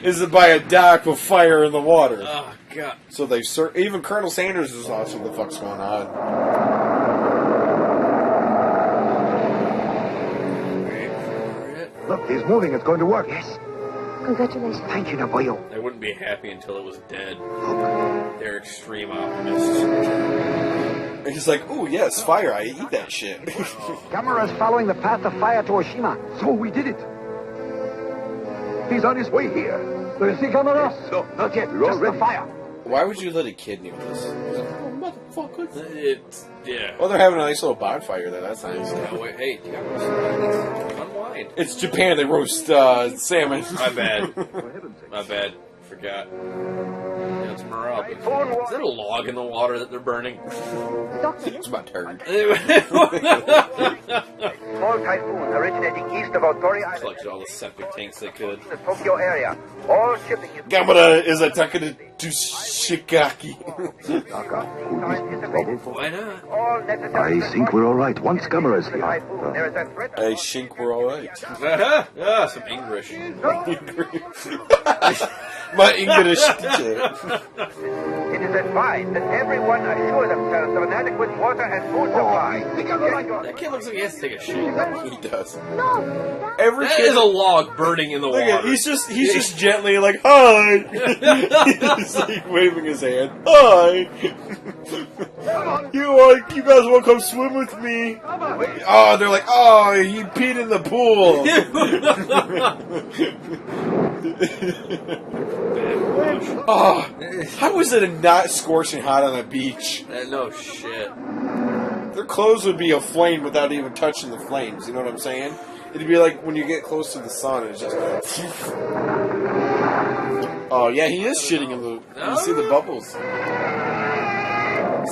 Is it by a dock with fire in the water? Oh, God. So they even Colonel Sanders is lost what the fuck's going on. Look, he's moving. It's going to work. Yes. Congratulations. Thank you, Naboyo. They wouldn't be happy until it was dead. They're extreme optimists. And he's like, "Ooh, yes, fire. I eat that shit." Gamera's following the path of fire to Oshima. So we did it. He's on his way here. Do you see Gamera? Yes. No, not yet. We're Just all ready. the fire. Why would you let a kid know this? Motherfucker. Yeah. Well, they're having a nice little bonfire there. That's nice. No, wait, hey, you gotta unwind. It's Japan. They roast salmon. My bad. My bad. Forgot. Yeah, it's morale. Is that a log in the water that they're burning? It's my turn. Small typhoon originating east of Otori Island. Collected all the septic tanks they could. The Tokyo area. All shipping is... Gamera is attacking to Shikaki. Why not? All necessary... I think we're all right. Once Gamera is here. There is a threat... I think we're alright. Some English. My English teacher. It is advised that everyone assure themselves of an adequate water and food supply. That kid looks like he has to take a shit. He does. No. Every That kid is a log burning in the Look water. at, he's just gently like, hi. He's like waving his hand. Hi. You guys want to come swim with me? Oh, they're like, oh, he peed in the pool. Oh, how is it not scorching hot on the beach? No shit. Their clothes would be aflame without even touching the flames. You know what I'm saying? It'd be like when you get close to the sun, it's just. Oh yeah, he is shitting in the. You see the bubbles.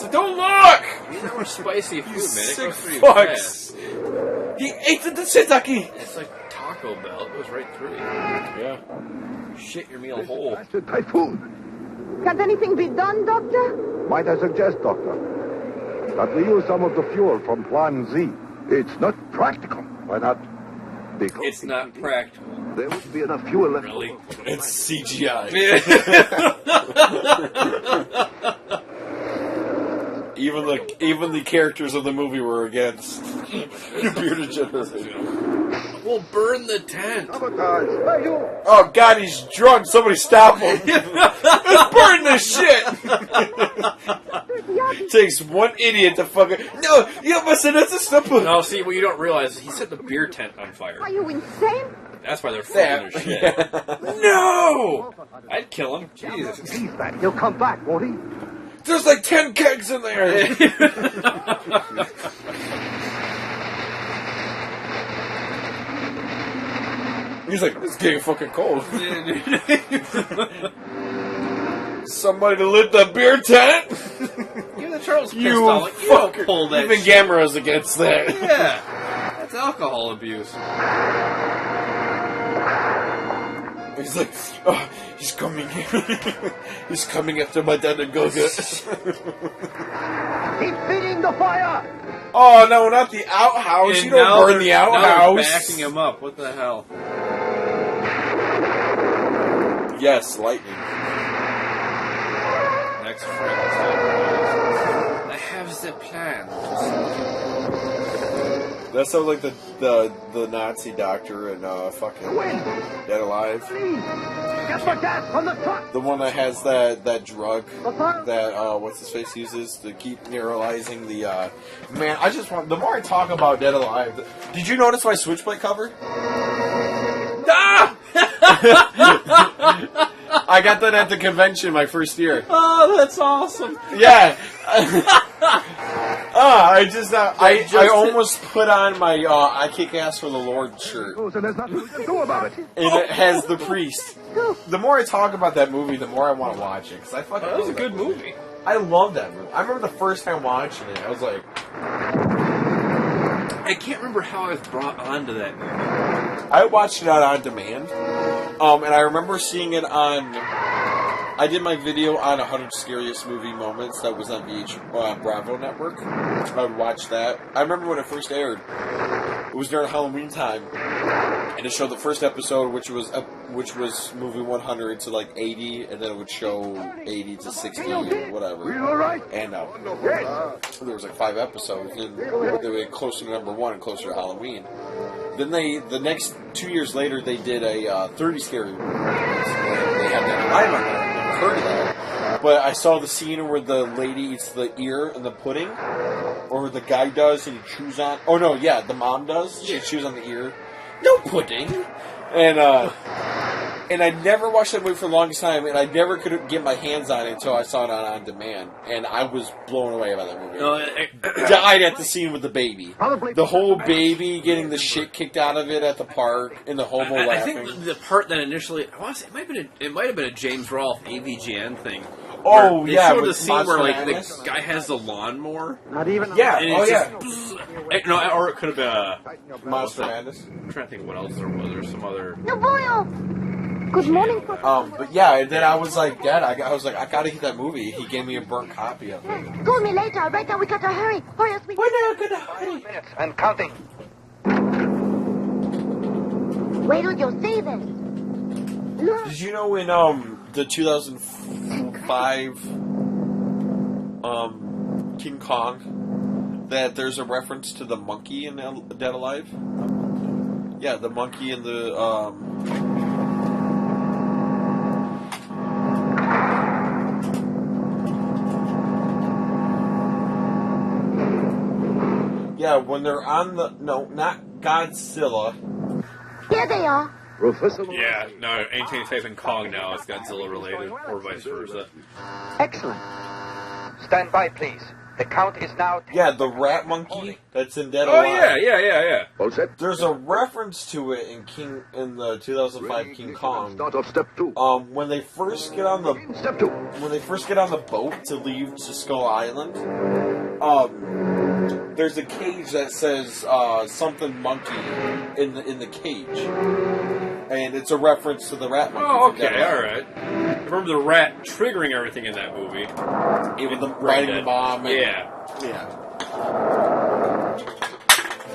So don't look. These are more spicy food, man. It Sick goes pretty fucks. fast. He ate the shiitake. It's like Taco Bell. It goes right through you. Yeah. Shit your meal whole. It's a typhoon. Can anything be done, Doctor? Might I suggest, Doctor, that we use some of the fuel from Plan Z? It's not practical. Why not? Because It's not practical. there wouldn't be enough fuel left. Really? It's CGI. Even the characters of the movie were against computer generated. We'll burn the tent. Oh God, he's drunk. Somebody stop him. Let's burn this shit. Takes one idiot to fucking. No, you must have that's a stupid. No, see, what you don't realize is he set the beer tent on fire. Are you insane? That's why they're fucking their shit. No! I'd kill him. Jesus. He'll come back, won't he? There's like 10 kegs in there. He's like, it's getting fucking cold. Somebody lit the beer tent. Even the Charles pissed You off. Like, you don't fucker. pull that Even shit. Gamera's against that. Yeah. That's alcohol abuse. He's like, oh, he's coming. He's coming after my dad and go get. He's feeding the fire! Oh no, not the outhouse! And You don't burn the now outhouse. they're backing him up. What the hell? Yes, lightning. Next Frankenstein. I have the plan. That sounds like the Nazi doctor in fucking Dead Alive. Get the gas from the truck! The one that has that drug that what's his face uses to keep neuralizing the man. I just want the more I talk about Dead Alive. Did you notice my Switchblade cover? Ah! I got that at the convention my first year. Oh, that's awesome. Yeah. I almost put on my I kick ass for the Lord shirt. So there's nothing we can do about it. And it has the priest. The more I talk about that movie, the more I want to watch it. Because I fucking That was a love good that movie. I love that movie. I remember the first time watching it. I was like... I can't remember how I was brought onto that movie. I watched it on demand. And I remember seeing it on... I did my video on 100 Scariest Movie Moments that was on Bravo Network. I would watch that. I remember when it first aired. It was during Halloween time, and it showed the first episode, which was movie 100 to like 80, and then it would show 80 to 60 or whatever. And there was like 5 episodes, and they were closer to number 1 and closer to Halloween. Then the next 2 years later, they did a 30 scary movies. They had that live on there. I've never heard of that. But I saw the scene where the lady eats the ear and the pudding, or the guy does and he chews on. Oh no, yeah, the mom does. She chews on the ear. No pudding. And I never watched that movie for the longest time, and I never could get my hands on it until I saw it on demand, and I was blown away by that movie. Died at the scene with the baby. The whole baby getting the shit kicked out of it at the park, and the homo laughing. I think the part that initially, I want to say, it might have been a James Rolfe AVGN thing. Oh, they yeah. showed the scene Monster where Madness? the guy has the lawnmower. Not even. Yeah. And no, or it could have been Monster Madness. I'm trying to think of what else there was. There's some other. No, boy. Good morning. But yeah, and then I was like, Dad, I was like, I gotta get that movie. He gave me a burnt copy of it. Call me later. Right now we gotta hurry. Hurry us. We're not gonna hurry. Minutes and counting. Wait till you see this. Look. Did you know in the 2005 King Kong that there's a reference to the monkey in Dead Alive? Yeah, the monkey in the yeah, when they're on the not Godzilla. Here they are. Professor. Yeah, no, anything you type in Kong now is Godzilla related, or vice versa. Excellent. Stand by, please. The count is now 10. Yeah, the rat monkey that's in Dead Alive. Oh yeah. All set. There's a reference to it in the 2005 King Kong. Start off step 2. When they first get on the Step 2. when they first get on the boat to leave to Skull Island, there's a cage that says something monkey in the cage, and it's a reference to the rat monkey. Oh, okay, all right. I remember the rat triggering everything in that movie. Even the riding the bomb. And, yeah.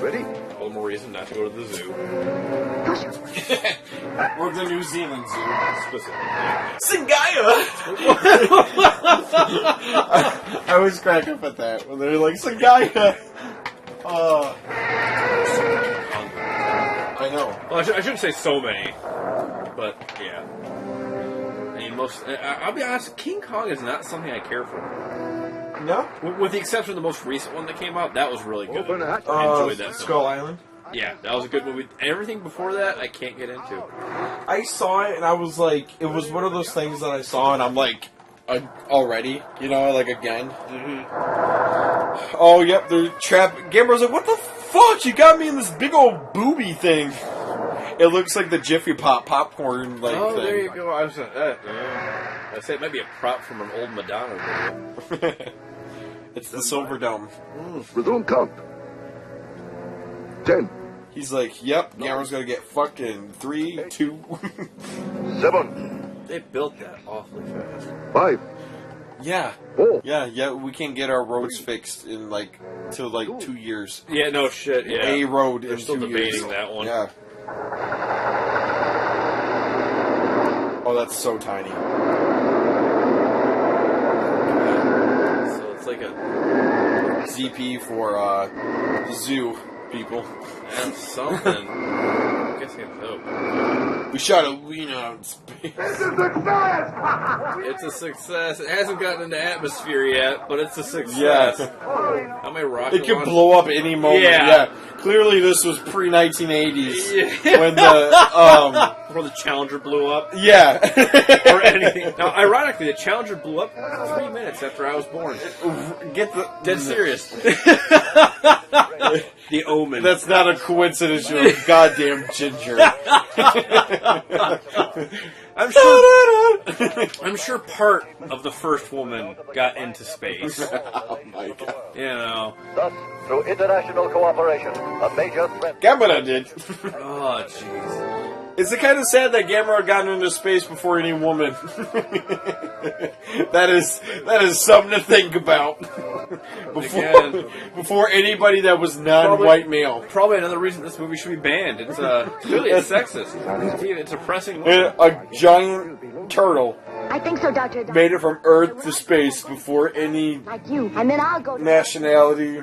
Ready? All the more reason not to go to the zoo. Or the New Zealand Zoo. Specifically. Singaya! I always crack up at that when they're like, Singaya! I know. Well, I shouldn't say so many, but yeah. I mean, I'll be honest, King Kong is not something I care for. No? With the exception of the most recent one that came out, that was really good. Open I hatch. enjoyed that. Skull Island? Yeah, that was a good movie. Everything before that, I can't get into. I saw it and I was like, it was one of those things that I saw and I'm like, already, like again. Mm-hmm. Oh, yep, they're trapped. Gamera's like, what the fuck? You got me in this big old booby thing. It looks like the Jiffy Pop popcorn thing. There you go. I say it might be a prop from an old Madonna video. It's the Silver Dome. Resume count. 10. He's like, yep, Gamera's gonna get fucked in 3, 2. 7. They built that awfully fast. 5. Yeah. 4. Yeah, we can't get our roads fixed in till 2 years. Yeah, no shit, yeah. A road They're in still 2 debating years. that one. Yeah. Oh, that's so tiny. So it's like a ZP for the zoo people. That's something. I guess it's dope. We shot a wiener out in space. It's a success! It's a success. It hasn't gotten into atmosphere yet, but it's a success. Yeah. How many rockets? It could blow up any moment. Yeah. Clearly, this was pre-1980s Yeah. when the before the Challenger blew up. Yeah. Or anything. Now, ironically, the Challenger blew up 3 minutes after I was born. Get the Dead serious. The Omen. That's not a coincidence. You're a goddamn ginger. I'm sure part of the first woman got into space. Oh my god. Thus, through international cooperation, a major threat. Gamera did. Oh, jeez. It's kind of sad that Gamera got into space before any woman. that is something to think about. Before anybody that was non-white male. Probably another reason this movie should be banned. It's clearly it's sexist. It's oppressing women. A giant turtle. I think so, Dr. Made it from Earth to space before any like you, and then I'll go to nationality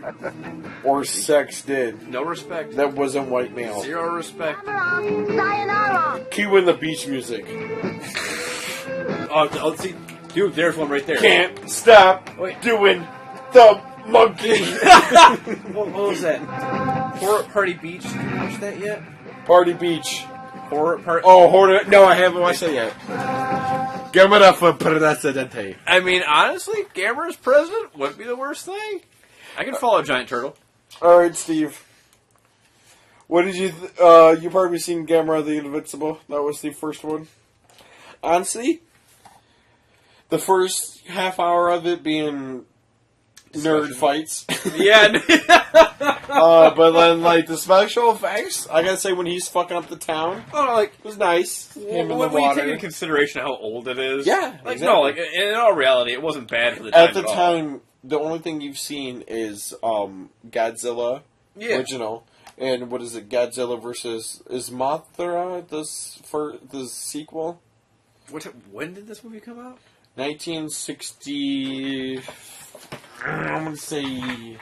or sex did. No respect. That wasn't white male. Zero respect. Sayonara. Cue in the beach music. Oh, see, dude, there's one right there. Can't stop doing the monkey. What was that? Horror Party Beach. Did you watch that yet? Party Beach. Horror Party. Oh, horror. No, I haven't watched that yet. Gamera for presidente. I mean, honestly, Gamera's president wouldn't be the worst thing. I can follow Giant Turtle. All right, Steve. What did you? You probably seen Gamera the Invincible. That was the first one. Honestly, the first half hour of it being nerd fights. Yeah. But then, like, the special effects, I gotta say, when he's fucking up the town, it was nice. Him in the when you water. take into consideration how old it is. Yeah, like, exactly. No, like, in all reality, it wasn't bad for the time. At the time, the only thing you've seen is Godzilla original. And what is it? Godzilla versus... Is Mothra the sequel? When did this movie come out? 1960... I'm going to say...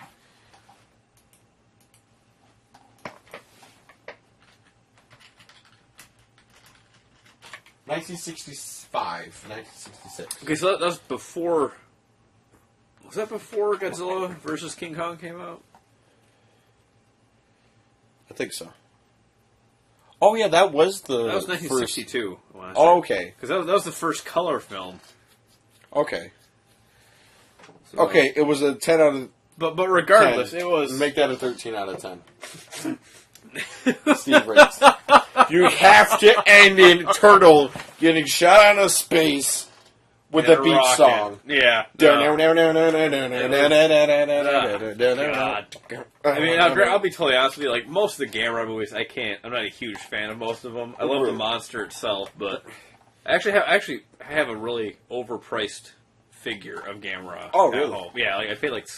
1965, 1966. Okay, so that was before... Was that before Godzilla versus King Kong came out? I think so. Oh, yeah, that was the That was 1962. Oh, okay. Because that was the first color film. Okay. So, okay, it was a 10 out of But regardless, 10. it was... Make that a 13 out of 10. Steve Riggs. You have to end in Turtle getting shot out of space with a beach rocket. song. Yeah. God. I mean, I'll be totally honest with you. Like, most of the Gamera movies, I'm not a huge fan of most of them. I love the monster itself, but I actually have a really overpriced figure of Gamera. Oh, really? Home. Yeah, like I paid like...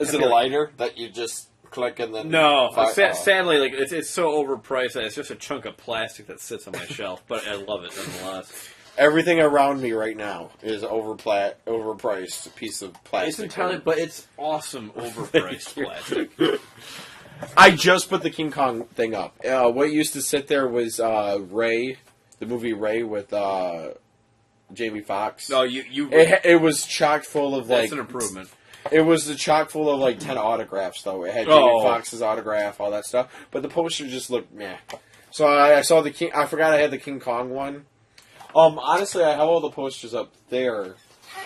Is it a lighter that you just click and then... No. Sadly, like it's so overpriced that it's just a chunk of plastic that sits on my shelf, but I love it nonetheless. Everything around me right now is overpriced piece of plastic. It's entirely, but it's awesome overpriced plastic. I just put the King Kong thing up. What used to sit there was Ray, the movie Ray with Jamie Foxx. No, It was chock full of that's an improvement. It was chock full of like 10 autographs though. It had Jamie Foxx's autograph, all that stuff. But the poster just looked meh. So I saw the King. I forgot I had the King Kong one. Honestly, I have all the posters up there.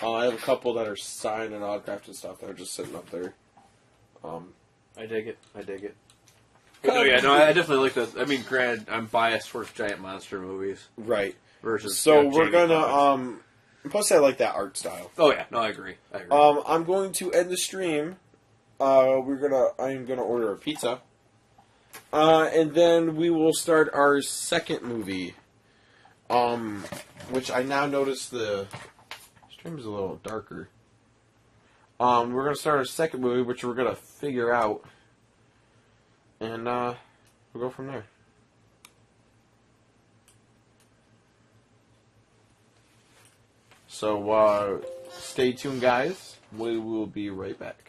I have a couple that are signed and autographed and stuff that are just sitting up there. I dig it. But I definitely like that. I mean, granted, I'm biased towards giant monster movies. Right. Versus. So we're gonna. Plus, I like that art style. Oh yeah, no, I agree. I'm going to end the stream. I'm gonna order a pizza. And then we will start our second movie. Which I now notice the stream is a little darker. We're gonna start our second movie, which we're gonna figure out, and we'll go from there. So stay tuned, guys. We will be right back.